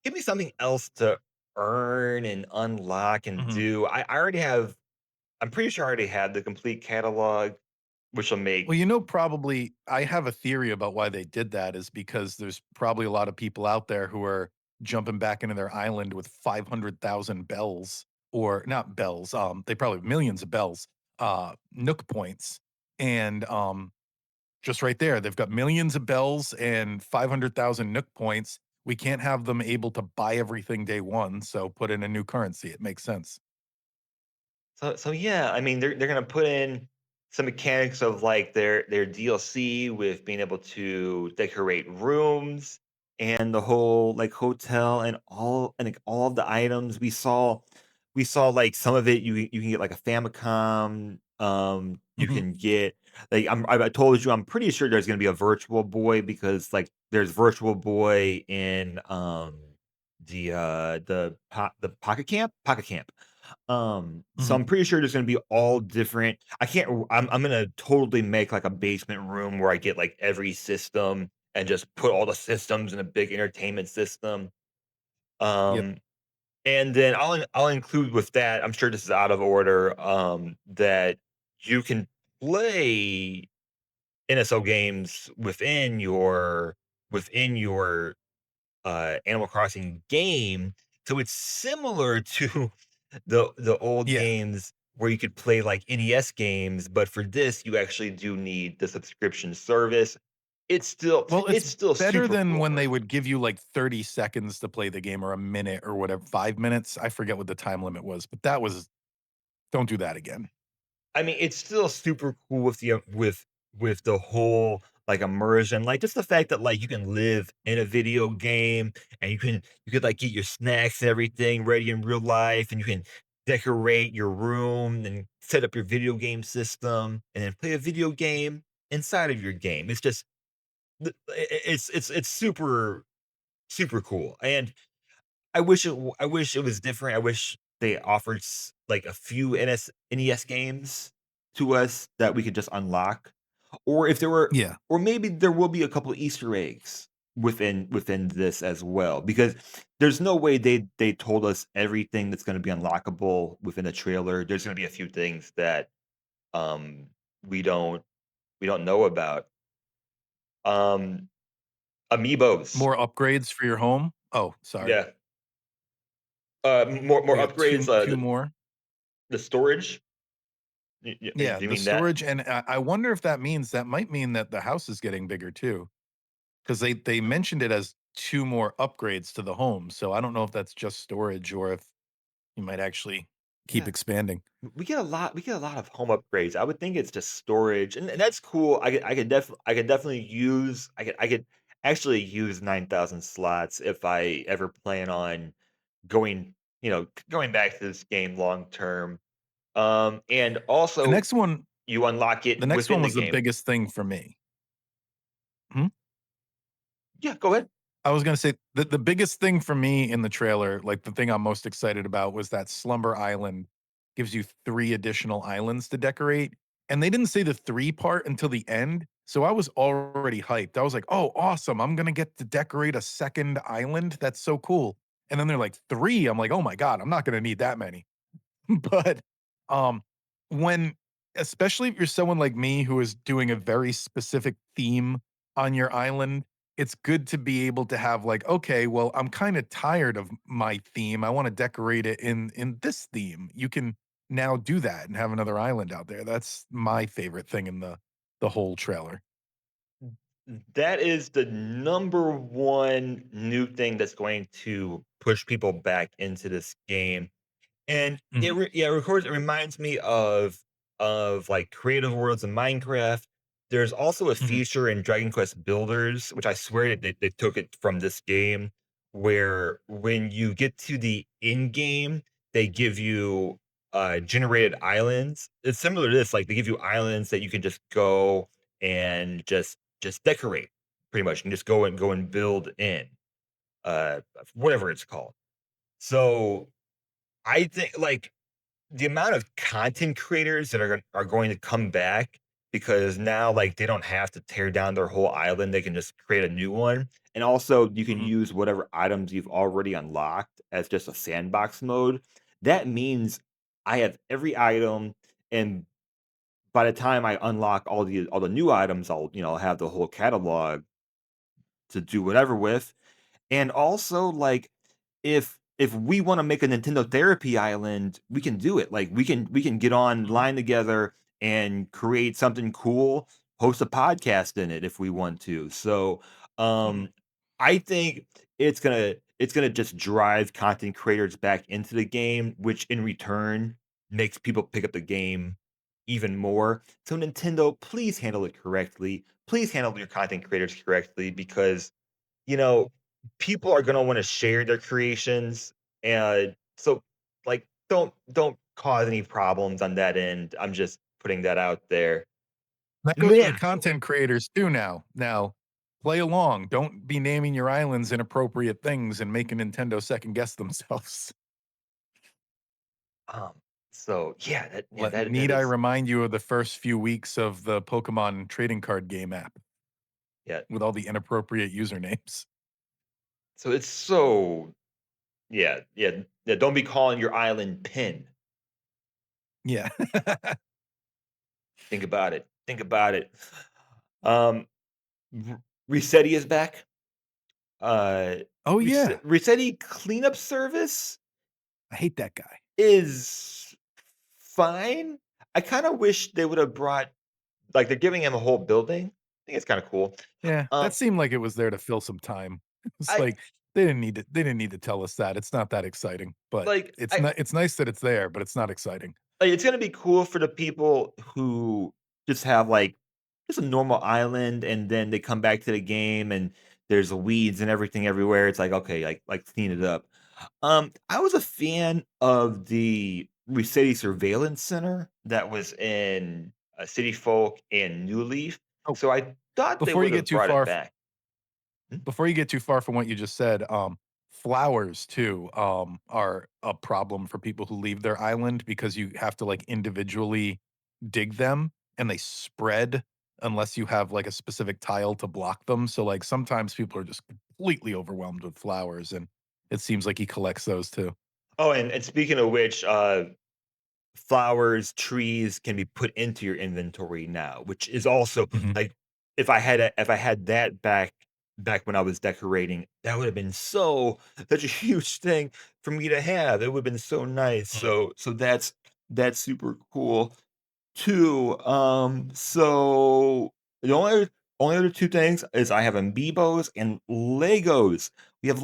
give me something else to earn and unlock and Mhm. do. I already have. I'm pretty sure I already had the complete catalog, which will make. Well, probably I have a theory about why they did that is because there's probably a lot of people out there who are jumping back into their island with 500,000 bells, or not bells, they probably have millions of bells, Nook points. And just right there, they've got millions of bells and 500,000 Nook points. We can't have them able to buy everything day one, so put in a new currency. It makes sense. So yeah, I mean they're gonna put in some mechanics of like their DLC with being able to decorate rooms and the whole like hotel and like all of the items we saw like some of it you can get like a Famicom, you Mhm, can get like I told you I'm pretty sure there's gonna be a Virtual Boy because like there's Virtual Boy in the Pocket Camp. So mhm. I'm pretty sure there's gonna be all different. I can't. I'm gonna totally make like a basement room where I get like every system and just put all the systems in a big entertainment system. Yep. Um, and then I'll include with that. I'm sure this is out of order. That you can play NSO games within your Animal Crossing game. So it's similar to the old Yeah. games where you could play like NES games, but for this, you actually do need the subscription service. It's still Well, it's it's still better super than cool when they personally. would give you, like, 30 seconds to play the game or a minute or whatever, 5 minutes. I forget what the time limit was, but that was don't do that again. I mean, it's still super cool with the whole like immersion, like just the fact that like you can live in a video game and you could like get your snacks and everything ready in real life, and you can decorate your room and set up your video game system and then play a video game inside of your game. It's just it's super super cool, and I wish it was different. I wish they offered like a few NES games to us that we could just unlock, or if there were, Yeah. or maybe there will be a couple Easter eggs within this as well. Because there's no way they told us everything that's going to be unlockable within the trailer. There's going to be a few things that um we don't we don't know about. Um, amiibos, More upgrades for your home? Oh, sorry. yeah. More We got upgrades. 2 more. The storage. Do Yeah, you the mean that? storage, and I wonder if that might mean that the house is getting bigger too, because they mentioned it as 2 more upgrades to the home, so I don't know if that's just storage or if you might actually keep Yeah, expanding. we get a lot of home upgrades. I would think it's just storage, and that's cool. I could definitely use I could actually use 9,000 slots if I ever plan on going, going back to this game long term. And The also next one you unlock the it next within one the was the game. biggest thing for me. Mhm. Yeah, go ahead. I was gonna say the biggest thing for me in the trailer, like, the thing I'm most excited about was that Slumber Island gives you 3 additional islands to decorate, and they didn't say the 3 part until the end, So I was already hyped. I was like, "Oh, awesome. I'm gonna get to decorate a second island. That's so cool." And then they're like, "3." I'm like, "Oh my god, I'm not gonna need that many." But, um, when especially if you're someone like me who is doing a very specific theme on your island, it's good to be able to have like, "Okay, well, I'm kinda tired of my theme. I wanna decorate it in this theme." You can now do that and have another island out there. That's my favorite thing in the whole trailer. That is the number one new thing that's going to push people back into this game. And Mhm, it reminds me of, like, creative worlds in Minecraft. There's also a mhm, feature in Dragon Quest Builders, which I swear they took it from this game, where when you get to the end game, they give you, generated islands. It's similar to this, like, they give you islands that you can just go and just decorate, pretty much, and just go and build in, whatever it's called. So, I think, like, the amount of content creators that are going to come back because now, like, they don't have to tear down their whole island, they can just create a new one, and also you can mhm, use whatever items you've already unlocked as just a sandbox mode. That means I have every item, and by the time I unlock all the new items, I'll have the whole catalog to do whatever with. And also, like, if we wanna make a Nintendo Therapy Island, we can do it. Like, we can get mhm, online together and create something cool, host a podcast in it if we want to. So, mhm. I think it's gonna just drive content creators back into the game, which in return makes people pick up the game even more. So Nintendo, please handle it correctly. Please handle your content creators correctly because you know, people are gonna wanna share their creations, and so, like, don't cause any problems on that end. I'm just putting that out there. That goes for Man, the content creators too now. Now, play along. Don't be naming your islands inappropriate things and making Nintendo second guess themselves. um, so yeah, that Need I is remind you of the first few weeks of the Pokemon trading card game app yeah. with all the inappropriate usernames? So it's so yeah, don't be calling your island Pin. Yeah. Think about it. Think about it. Um, Resetti is back. Uh, Oh, yeah. Resetti cleanup service I hate that guy. is fine. I kinda wish they would have brought like, they're giving him a whole building. I think it's kinda cool. Yeah, that Um, seemed like it was there to fill some time. It's I like, they didn't need to tell us that. It's not that exciting, but like, I it's nice that it's there, but it's not exciting. it's gonna be cool for the people who just have, like, just a normal island, and then they come back to the game, and there's weeds and everything everywhere. It's like, okay, like, clean it up. I was a fan of the City Surveillance Center that was in, City Folk and New Leaf, Oh, so I thought they before you would get have too brought it far back. Hmm? before you get too far from what you just said, flowers too, are a problem for people who leave their island because you have to, like, individually dig them, and they spread unless you have, like, a specific tile to block them, so, like, sometimes people are just completely overwhelmed with flowers, and it seems like he collects those too. Oh, and speaking of which, flowers, trees can be put into your inventory now, which is also Mhm, like if I had that back when I was decorating, that would have been such a huge thing for me to have. It would have been so nice. mhm, So that's super cool. 2, so the only other 2 things is I have Amiibos and Legos. We have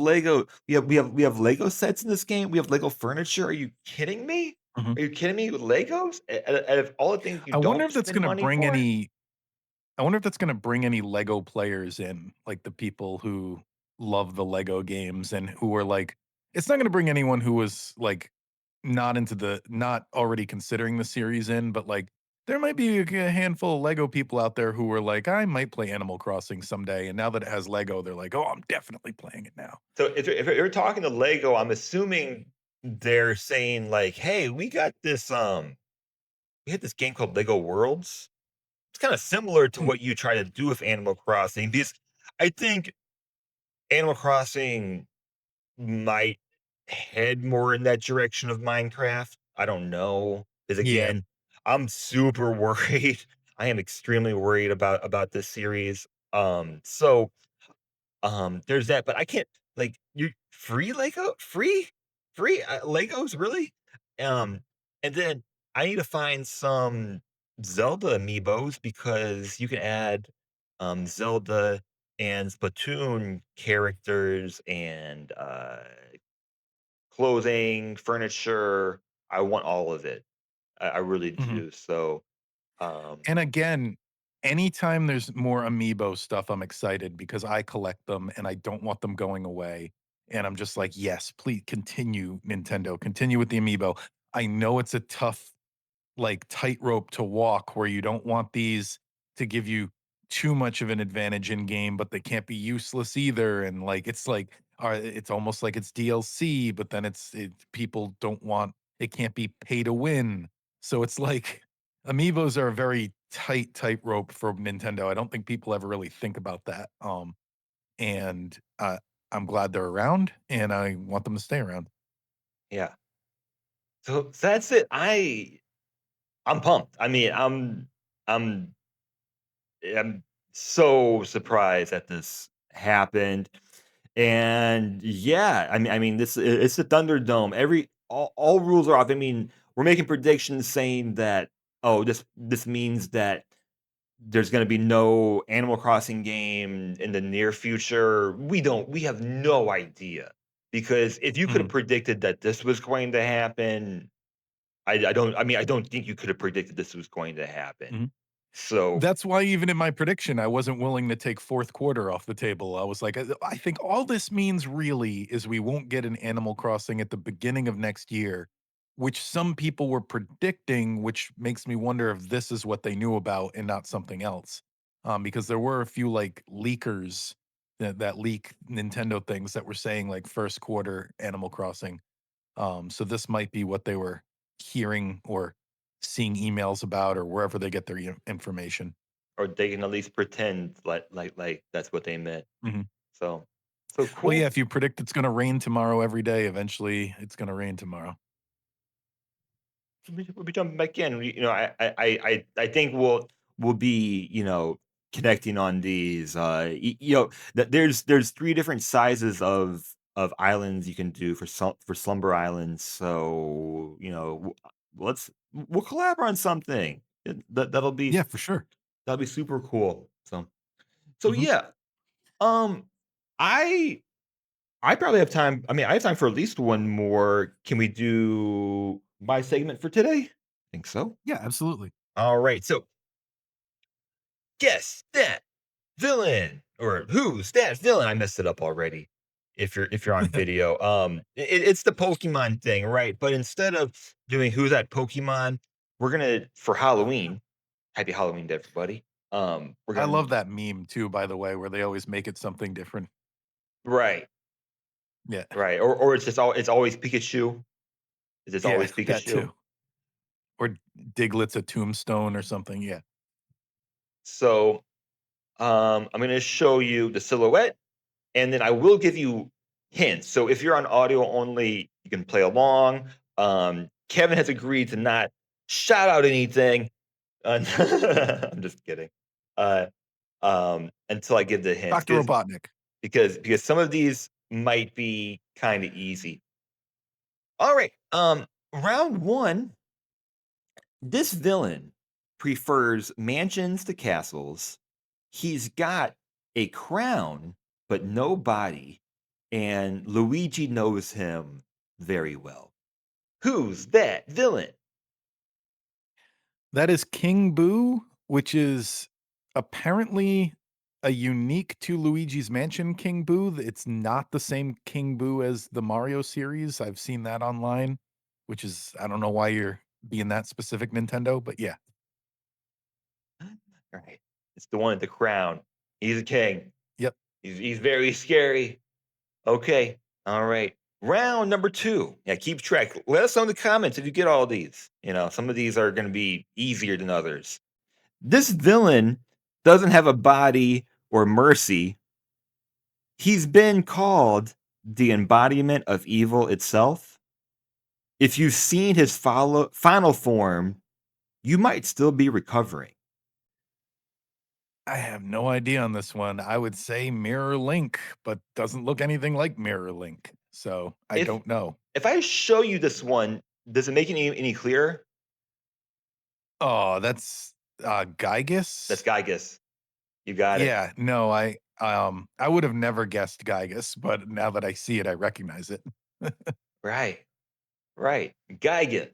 Lego sets in this game. We have Lego furniture. Are you kidding me? mhm. Are you kidding me with Legos? Out of all the things you I wonder don't if that's spend gonna money bring for? any I wonder if that's gonna bring any Lego players in, like the people who love the Lego games and who are like it's not gonna bring anyone who was, like, not already considering the series in, but, like, there might be a handful of Lego people out there who were like, "I might play Animal Crossing someday," and now that it has Lego, they're like, "Oh, I'm definitely playing it now." So if you're talking to Lego, I'm assuming they're saying like, "Hey, we had this game called Lego Worlds. it's kind of similar to Hmm. what you try to do with Animal Crossing because I think Animal Crossing might head more in that direction of Minecraft. I don't know. Because Yeah. again, I'm super worried. I am extremely worried about this series. There's that, but I can't like you free Lego, free Legos, really? Um, and then I need to find some Zelda amiibos because you can add Zelda and Splatoon characters and clothing, furniture. I want all of it. I really Hmm. do. So, um, And again, anytime there's more amiibo stuff, I'm excited because I collect them and I don't want them going away. And I'm just like, yes, please continue, Nintendo, continue with the amiibo. I know it's a tough like tightrope to walk where you don't want these to give you too much of an advantage in game, but they can't be useless either. And like it's almost like it's DLC, but then people don't want it can't be pay to win. So it's like amiibos are a very tightrope for Nintendo. I don't think people ever really think about that. And I'm glad they're around, and I want them to stay around. yeah. So that's it. I'm pumped. I mean, I'm I'm so surprised that this happened. And yeah, I mean it's the Thunderdome. All rules are off. I mean, we're making predictions saying that oh, this means that there's going to be no Animal Crossing game in the near future. We have no idea. Because if you could have Mhm. predicted that this was going to happen, I don't think you could have predicted this was going to happen. Mhm. So That's why even in my prediction, I wasn't willing to take 4th quarter off the table. I was like, I think all this means really is we won't get an Animal Crossing at the beginning of next year, which some people were predicting, which makes me wonder if this is what they knew about and not something else. Because there were a few like leakers that leak Nintendo things that were saying like 1st quarter Animal Crossing. So this might be what they were hearing or seeing emails about or wherever they get their information. or they can at least pretend like that's what they meant. Mhm. So so Well, yeah, cool. if you predict it's gonna rain tomorrow every day, eventually it's gonna rain tomorrow. We'll be jumping back in. You know, I think we'll be connecting on these. There's three different sizes of islands you can do for Slumber Islands. So we'll collab on something. Yeah, for sure. That'll be super cool. So Mhm. yeah. Um, I I probably have time. I mean, I have time for at least one more. Can we do my segment for today? Think so. Yeah, absolutely. All right. So, guess that villain or who's that villain? I messed it up already. If you're on video, it's the Pokemon thing, right? But instead of doing who's that Pokemon, we're gonna for Halloween. Happy Halloween to everybody. We're I gonna love that meme too, by the way, where they always make it something different. right, Yeah. right, or it's always Pikachu. It's Yeah, always that Pikachu. too. Or Diglett's a tombstone or something, yeah. So I'm going to show you the silhouette, and then I will give you hints. So if you're on audio only, you can play along. Kevin has agreed to not shout out anything. I'm just kidding. Uh, until I give the hints, Dr. Robotnik. because some of these might be kind of easy. All right. Round one. This villain prefers mansions to castles. He's got a crown, but no body, and Luigi knows him very well. Who's that villain? That is King Boo, which is apparently a unique to Luigi's Mansion King Boo. It's not the same King Boo as the Mario series. I've seen that online, which is I don't know why you're being that specific, Nintendo, but yeah. All right. It's the one at the crown. He's a king. Yep. He's very scary. Okay. All right. Round number two. Yeah, keep track. Let us know in the comments if you get all these. Some of these are going to be easier than others. This villain doesn't have a body or mercy. He's been called the embodiment of evil itself. If you've seen his final form, you might still be recovering. I have no idea on this one. I would say Mirror Link, but doesn't look anything like Mirror Link, so I If don't know. if I show you this one, does it make any clearer? Oh, that's, That's Gygus? Gygus. You got it. Yeah, no, I would have never guessed Gygus, but now that I see it, I recognize it. Right. Right. Gygus.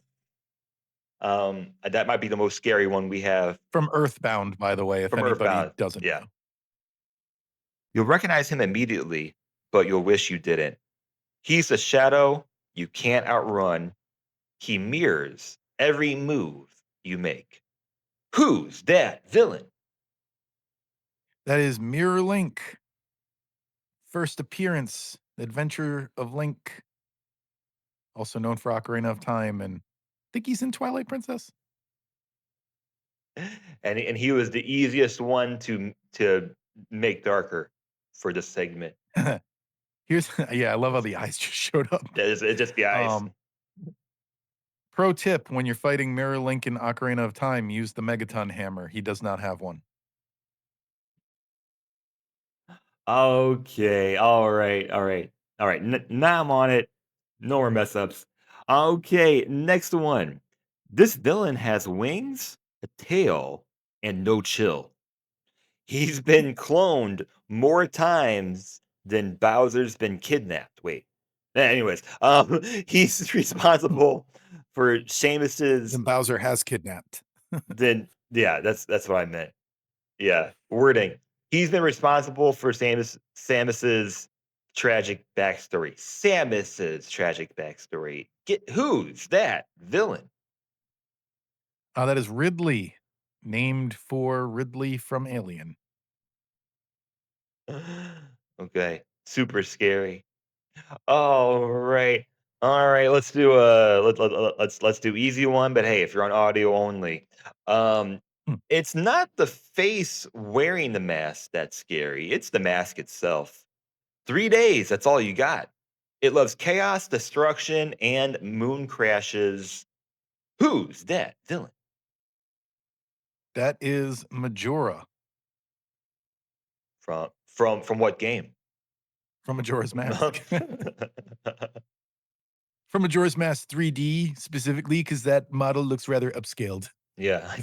That might be the most scary one we have From Earthbound, by the way, if from anybody Earthbound. doesn't Yeah. know. You'll recognize him immediately, but you'll wish you didn't. He's a shadow you can't outrun. He mirrors every move you make. Who's that villain? That is Mirror Link, first appearance, Adventure of Link, also known for Ocarina of Time, and I think he's in Twilight Princess? And he was the easiest one to make darker for this segment. Here's yeah, I love how the eyes just showed up. It's just the eyes. Um, Pro tip, when you're fighting Mirror Link in Ocarina of Time, use the Megaton hammer, he does not have one. Okay. All right. All right. All right. Now I'm on it. No more mess ups. Okay. Next one. This villain has wings, a tail, and no chill. He's been cloned more times than Bowser's been kidnapped. Wait. Anyways, he's responsible for Seamus's. Then Bowser has kidnapped. Then yeah, that's what I meant. Yeah, wording. He's been responsible for Samus's tragic backstory. Samus's tragic backstory. Get who's that villain? That is Ridley, named for Ridley from Alien. Okay, super scary. All right. All right, let's do let's do easy one, but hey, if you're on audio only. Um Hmm, it's not the face wearing the mask that's scary. It's the mask itself. 3 days, that's all you got. It loves chaos, destruction, and moon crashes. Who's that villain? that is Majora From what game? from Majora's Mask. From Majora's Mask 3D specifically, because that model looks rather upscaled. Yeah, I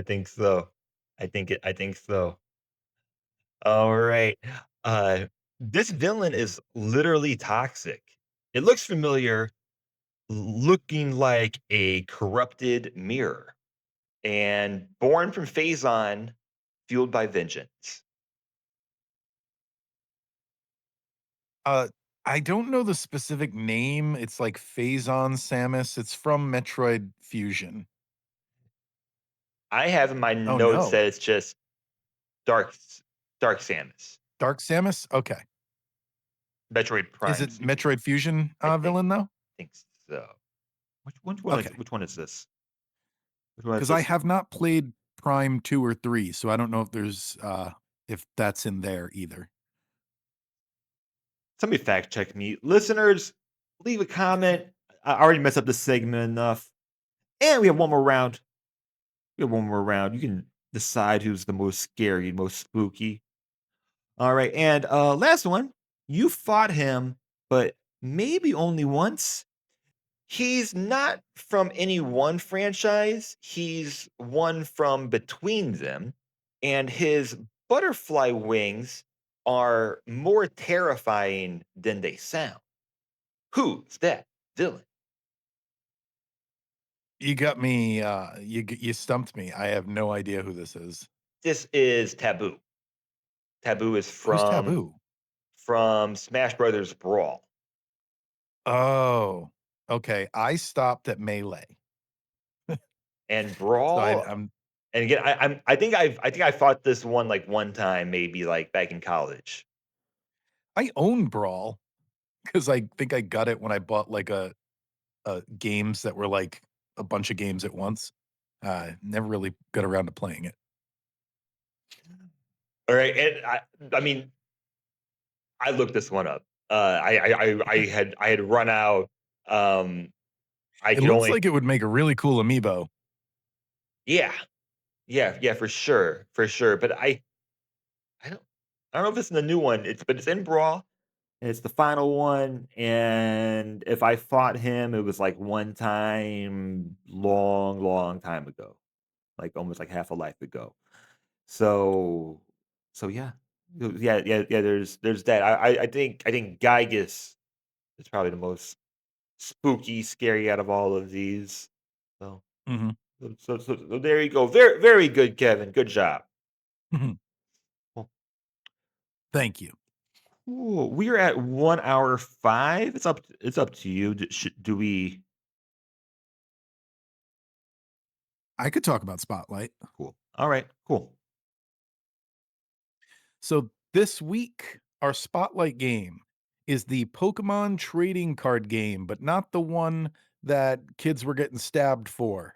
think so. I think so. All right. This villain is literally toxic. It looks familiar, looking like a corrupted mirror, and born from Phazon, fueled by vengeance. Uh, I don't know the specific name. It's like Phazon Samus. It's from Metroid Fusion. I have in my Oh notes no, that it's just Dark Dark Samus. Dark Samus. Okay, Metroid is Prime it sequel. Metroid Fusion I villain though? think so. Which one Okay, which one is this? Which one is because I this? have not played Prime 2 or 3, so I don't know if there's if that's in there either. Somebody fact check me. Listeners, leave a comment. I already messed up this segment enough. And we have one more round. We have one more round. You can decide who's the most scary, most spooky. All right. And last one. You fought him, but maybe only once. He's not from any one franchise. He's one from between them, and his butterfly wings are more terrifying than they sound. Who's that villain? You got me. You stumped me. I have no idea who this is. This is Taboo. Taboo is Who's Taboo? from Smash Brothers Brawl. Oh, okay. I stopped at Melee, And so Brawl, I'm and again, I think I fought this one like one time, maybe like back in college. I own Brawl because I think I got it when I bought like games that were like a bunch of games at once. Never really got around to playing it. All right, and I mean, I looked this one up. I had run out. Um, I It could looks only like it would make a really cool amiibo. yeah, yeah, for sure. But I don't I don't know if it's in the new one. It's in Brawl. And it's the final one, and if I fought him, it was like one time, long time ago, like almost like half a life ago. So, so yeah, yeah. There's that. I think Gygus is probably the most spooky, scary out of all of these. So, Mhm, so there you go. Very good, Kevin. Good job. mhm. Well, Thank you. ooh, we are at 1 hour 5. It's up to you. Do we? I could talk about Spotlight. Cool. All right. Cool. So this week, our spotlight game is the Pokemon trading card game, but not the one that kids were getting stabbed for.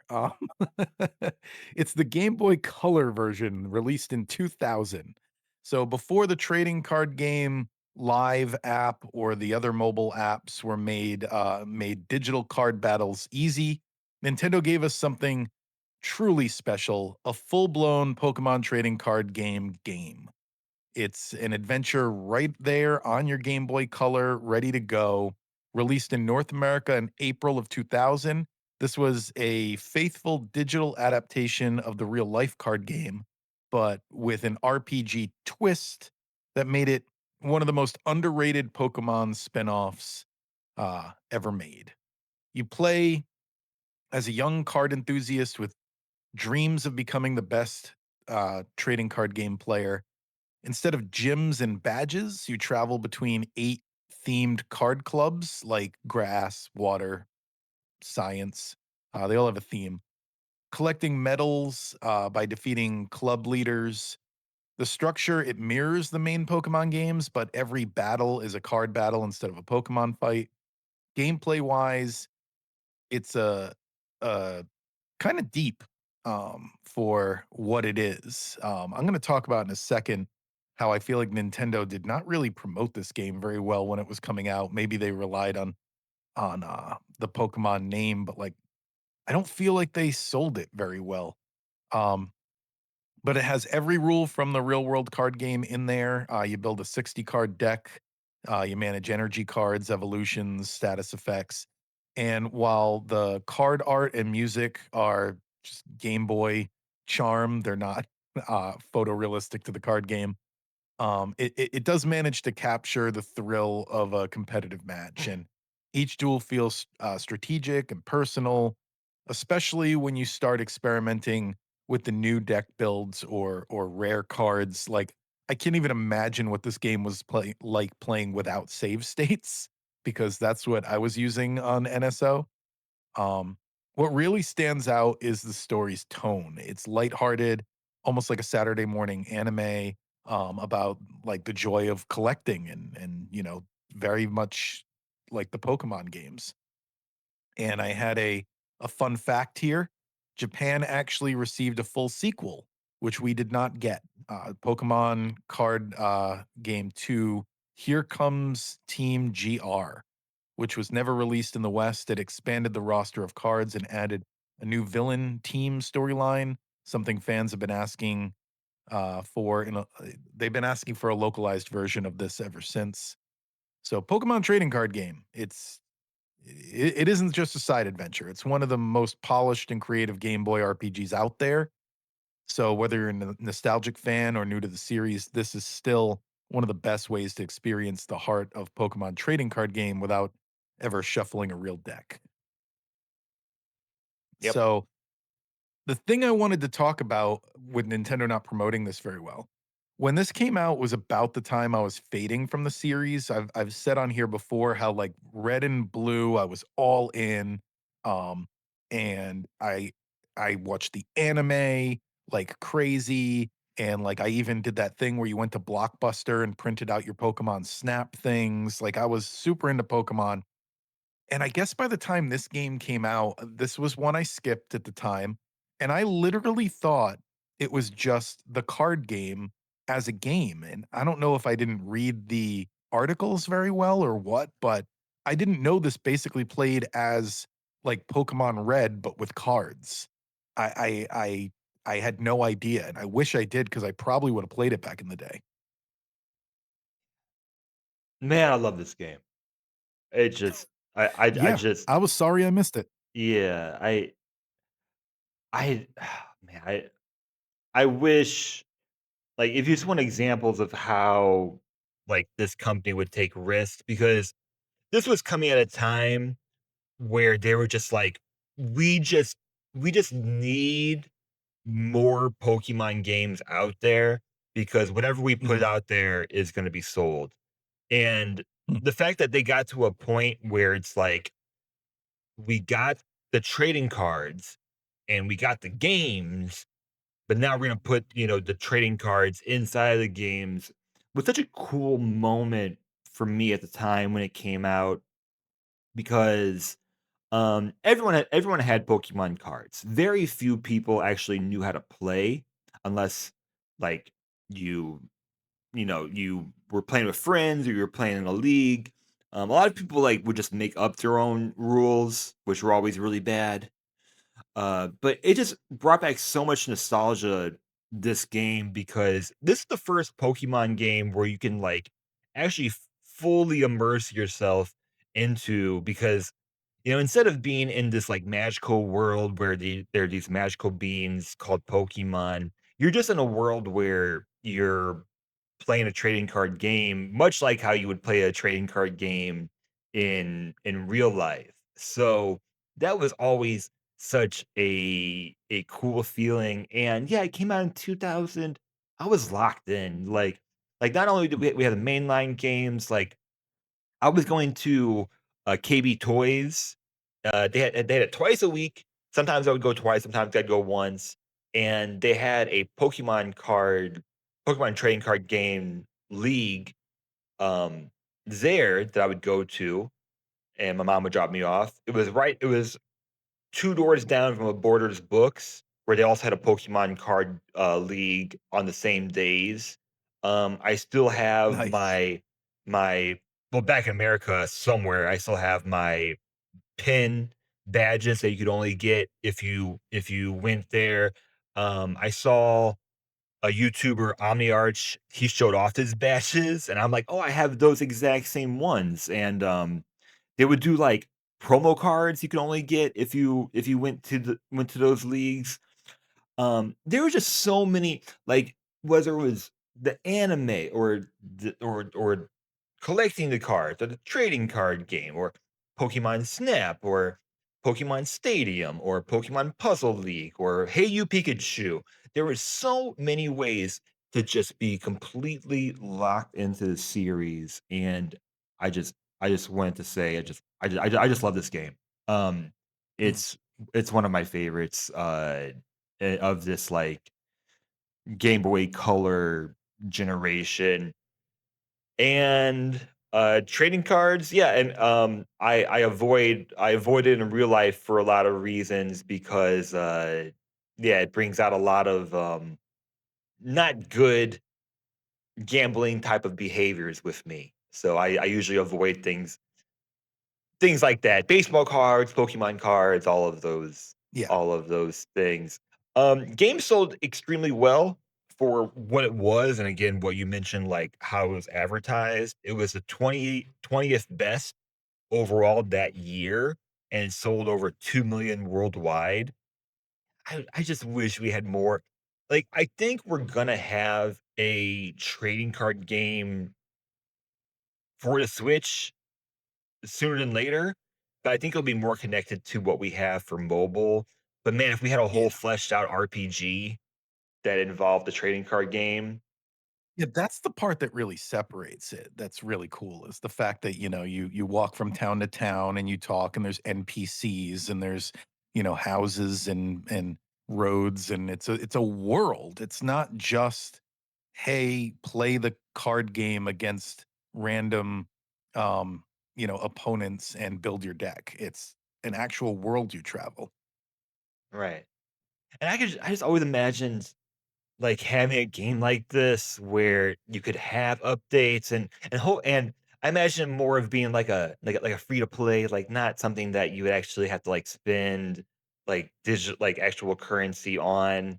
It's the Game Boy Color version released in 2000. So before the trading card game live app or the other mobile apps were made digital card battles easy, Nintendo gave us something truly special, a full-blown Pokemon trading card game. It's an adventure right there on your Game Boy Color, ready to go. Released in North America in April of 2000. This was a faithful digital adaptation of the real life card game, but with an RPG twist that made it one of the most underrated Pokemon spinoffs ever made. You play as a young card enthusiast with dreams of becoming the best trading card game player. Instead of gyms and badges, you travel between 8 themed card clubs like grass, water, science. They all have a theme. Collecting medals by defeating club leaders. The structure, it mirrors the main Pokemon games, but every battle is a card battle instead of a Pokemon fight. Gameplay wise, it's a kinda deep, for what it is. I'm gonna talk about in a second how I feel like Nintendo did not really promote this game very well when it was coming out. Maybe they relied on the Pokemon name, but, like, I don't feel like they sold it very well. Um, but it has every rule from the real world card game in there. You build a 60 card deck, you manage energy cards, evolutions, status effects. And while the card art and music are just Game Boy charm, they're not photorealistic to the card game. It does manage to capture the thrill of a competitive match, and each duel feels strategic and personal, especially when you start experimenting with the new deck builds or rare cards. Like I can't even imagine what this game was playing without save states because that's what I was using on NSO. Um, what really stands out is the story's tone. It's lighthearted, almost like a Saturday morning anime, about like the joy of collecting and very much like the Pokemon games. And I had a fun fact here. Japan actually received a full sequel, which we did not get. Pokemon card game 2, Here Comes Team GR, which was never released in the West. It expanded the roster of cards and added a new villain team storyline, something fans have been asking for. They've been asking for a localized version of this ever since. So, Pokemon trading card game. It isn't just a side adventure. It's one of the most polished and creative Game Boy RPGs out there. So, whether you're a nostalgic fan or new to the series, this is still one of the best ways to experience the heart of Pokemon trading card game without ever shuffling a real deck. Yep. So, the thing I wanted to talk about with Nintendo not promoting this very well, when this came out was about the time I was fading from the series. I've said on here before how like Red and Blue, I was all in, um, and I watched the anime like crazy, and like I even did that thing where you went to Blockbuster and printed out your Pokemon Snap things. Like I was super into Pokemon, and I guess by the time this game came out, this was one I skipped at the time, and I literally thought It was just the card game as a game, and I don't know if I didn't read the articles very well or what, but I didn't know this basically played as, like, Pokemon Red, but with cards. I had no idea, and I wish I did because I probably would have played it back in the day. Man, I love this game. It just I Yeah, just I was sorry I missed it. yeah, I man, I wish like if you just want examples of how like this company would take risks because this was coming at a time where they were just like, we just we just need more Pokemon games out there because whatever we put Mhm. out there is going to be sold. And Hmm, the fact that they got to a point where it's like we got the trading cards and we got the games, but now we're gonna put, the trading cards inside of the games was such a cool moment for me at the time when it came out because everyone had Pokemon cards. Very few people actually knew how to play unless like you you were playing with friends or you were playing in a league. A lot of people like would just make up their own rules, which were always really bad. But it just brought back so much nostalgia, this game, because this is the first Pokemon game where you can like actually fully immerse yourself into because instead of being in this like magical world where there are these magical beings called Pokemon, you're just in a world where you're playing a trading card game, much like how you would play a trading card game in real life. So that was always such a cool feeling. And yeah, it came out in 2000. I was locked in. Like not only did we have the mainline games, like I was going to KB Toys. They had it twice a week. Sometimes I would go twice, sometimes I'd go once. And they had a Pokemon trading card game league um there that I would go to and my mom would drop me off. It was two doors down from a Borders Books where they also had a Pokemon card league on the same days. I still have nice. my well back in America somewhere. I still have my pin badges that you could only get if you went there. I saw a YouTuber, OmniArch, he showed off his badges, and I'm like, "Oh, I have those exact same ones." And they would do like promo cards you could only get if you went to those leagues. There were just so many, like, whether it was the anime or collecting the cards or the trading card game or Pokemon Snap or Pokemon Stadium or Pokemon Puzzle League or Hey You Pikachu. There were so many ways to just be completely locked into the series, and I just wanted to say I just love this game. Um, Mm. it's it's one of my favorites, of this, like, Game Boy Color generation, and, trading cards, yeah, and, I avoid it in real life for a lot of reasons because, yeah, it brings out a lot of, not good gambling type of behaviors with me, so I usually avoid things like that. Baseball cards, Pokemon cards, Yeah. all of those things. Games sold extremely well for what it was, and again, what you mentioned, like how it was advertised. It was the 20th best overall that year, and it sold over 2 million worldwide. I just wish we had more. Like, I think we're gonna have a trading card game for the Switch sooner than later, but I think it'll be more connected to what we have for mobile. But man, if we had a whole Yeah. fleshed out RPG that involved the trading card game, Yeah, that's the part that really separates it. That's really cool is the fact that, you walk from town to town and you talk and there's NPCs and there's, houses and roads and it's a world. It's not just, hey, play the card game against random opponents and build your deck. It's an actual world you travel. right? And I just always imagined. like, having a game like this where you could have updates and I imagine more of being like a free to play, like, not something that you would actually have to, like, spend, like, like, actual currency on,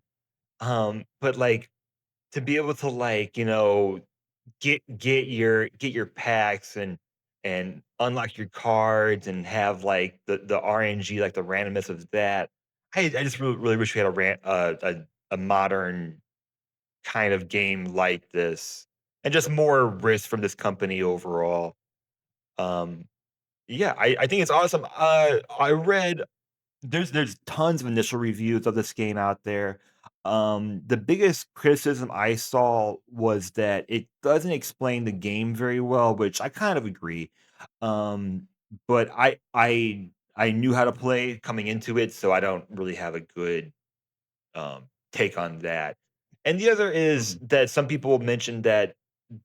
but, like, to be able to, like, get your packs and unlock your cards and have, like, the RNG, like, the randomness of that. I just really wish we had a modern kind of game like this, and just more risk from this company overall. Um, yeah, I think it's awesome. I read there's tons of initial reviews of this game out there. The biggest criticism I saw was that it doesn't explain the game very well, which I kind of agree. Um, but I knew how to play coming into it, so I don't really have a good take on that. And the other is Mhm. that some people mentioned that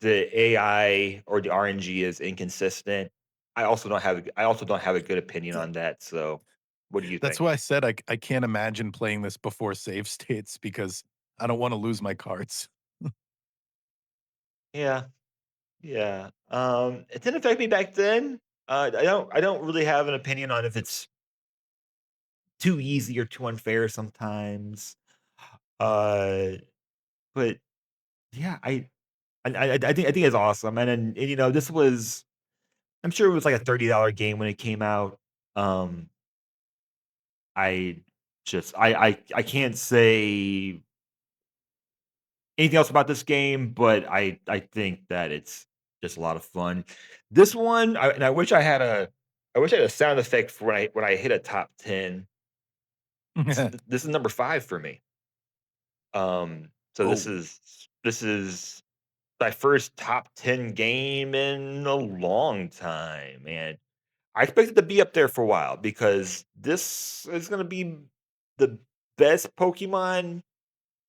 the AI or the RNG is inconsistent. I also don't have a good opinion Uh, on that. So, what do you That's think? why I said I can't imagine playing this before save states because I don't wanna lose my cards. Yeah, yeah. It didn't affect me back then. I don't really have an opinion on if it's too easy or too unfair sometimes. Uh, but yeah, I think it's awesome. And this was I'm sure it was like a $30 game when it came out. Um, I I can't say anything else about this game, but I think that it's just a lot of fun. This one, I wish I wish I had a sound effect for when I hit a top 10. This is number 5 for me. So Oh, this is my first top 10 game in a long time, and I expect it to be up there for a while because this is gonna be the best Pokemon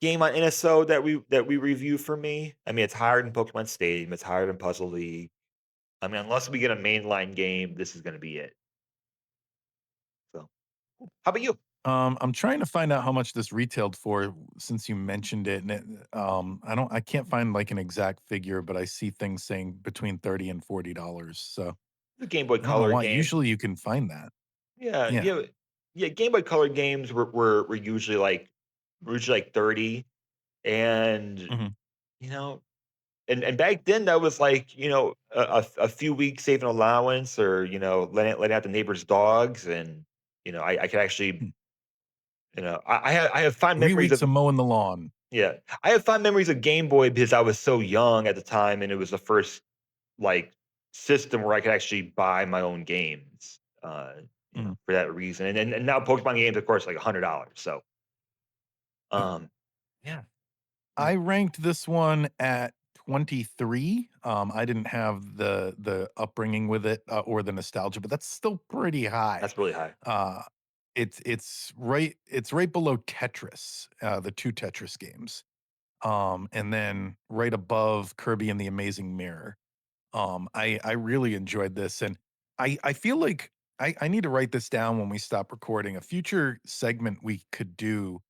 game on NSO that we review for me. I mean, it's higher than Pokemon Stadium, it's higher than Puzzle League. I mean, unless we get a mainline game, this is gonna be it. So, how about you? I'm trying to find out how much this retailed for since you mentioned it, and I can't find, like, an exact figure, but I see things saying between 30 and $40, so The Game Boy I don't know Color why. game. Usually, you can find that. Yeah, Yeah. yeah. Game Boy Color games were usually like 30, and Mhm. you know, and back then that was like a few weeks saving allowance or letting out the neighbors' dogs, and I could actually Hmm. I have fond 3 memories weeks of of mowing the lawn. yeah I have fond memories of Game Boy because I was so young at the time, and it was the first like system where I could actually buy my own games. Mhm. For that reason, and now Pokemon games, of course, like $100. So, um, yeah, yeah, I ranked this one at 23. I didn't have the upbringing with it, or the nostalgia, but that's still pretty high. that's really high. Uh, it's right below Tetris, the 2 Tetris games, and then right above Kirby and the Amazing Mirror. I really enjoyed this, and I feel like I need to write this down when we stop recording. A future segment we could do,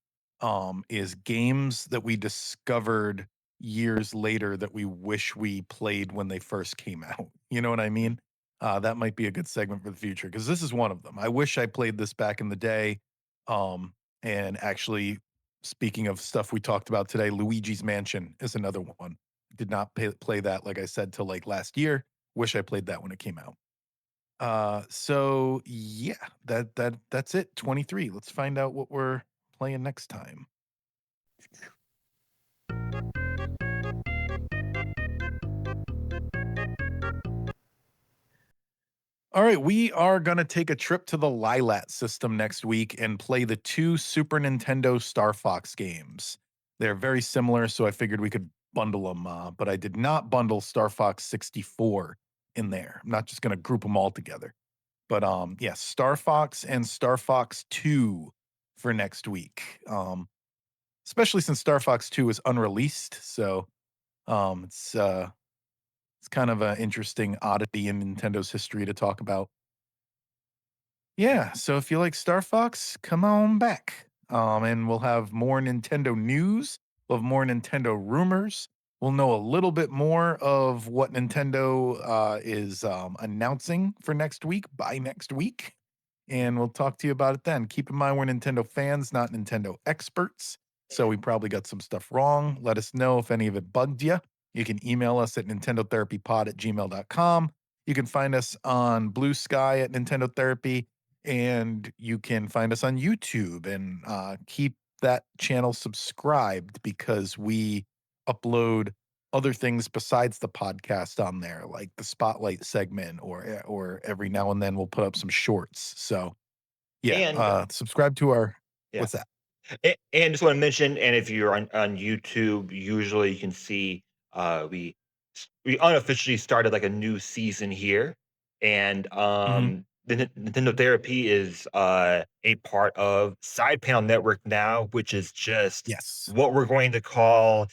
is games that we discovered years later that we wish we played when they first came out. You know what I mean? That might be a good segment for the future because this is one of them. I wish I played this back in the day. Um, and actually, speaking of stuff we talked about today, Luigi's Mansion is another one. Did not play that, like I said, till, like, last year. Wish I played that when it came out. So, yeah, that's it, 23. Let's find out what we're playing next time. Alright, we are gonna take a trip to the Lilat system next week and play the 2 Super Nintendo Star Fox games. They're very similar, so I figured we could bundle them. But I did not bundle Star Fox 64 in there. I'm not just gonna group them all together. But, yeah, Star Fox and Star Fox 2 for next week. Especially since Star Fox 2 is unreleased, so, it's kind of an interesting oddity in Nintendo's history to talk about. Yeah, so if you like Star Fox, come on back. And we'll have more Nintendo news. of more Nintendo rumors. We'll know a little bit more of what Nintendo is announcing for next week by next week. And we'll talk to you about it then. Keep in mind, we're Nintendo fans, not Nintendo experts. So we probably got some stuff wrong. Let us know if any of it bugged you. You can email us at nintendotherapypod@gmail.com. You can find us on Blue Sky at Nintendo Therapy, and you can find us on YouTube and keep that channel subscribed because we upload other things besides the podcast on there, like the spotlight segment, or every now and then we'll put up some shorts. So yeah, And subscribe to our yeah. what's that? And just want to mention, and if you're on YouTube, usually you can see we unofficially started like a new season here, and Mhm. the Nintendo Therapy is a part of Side Panel Network now, which is just Yes. what we're going to call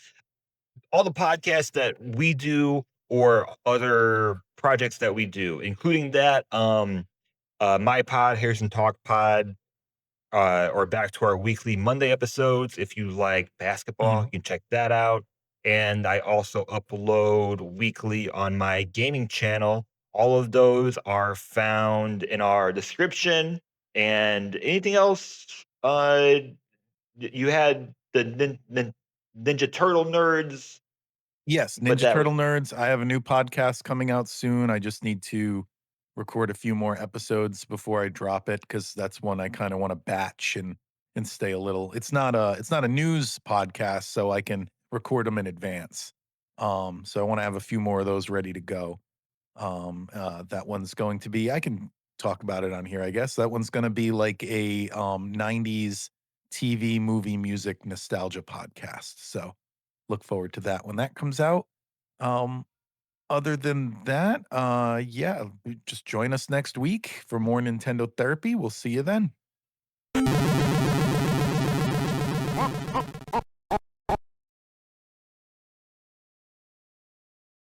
all the podcasts that we do or other projects that we do, including that my pod, Harrison Talk Pod, or back to our weekly Monday episodes. If you like basketball, Mhm. you can check that out. And I also upload weekly on my gaming channel. All of those are found in our description. And anything else? You had the Ninja Turtle nerds, Yes, but Ninja that was Turtle Nerds. I have a new podcast coming out soon. I just need to record a few more episodes before I drop it because that's one I kind of want to batch and stay a little. It's not a news podcast, so I can record them in advance. So I want to have a few more of those ready to go. That one's going to be. I can talk about it on here, I guess. That one's going to be like a 90s TV movie music nostalgia podcast. So look forward to that when that comes out. Um, Other than that, yeah, just join us next week for more Nintendo therapy. We'll see you then.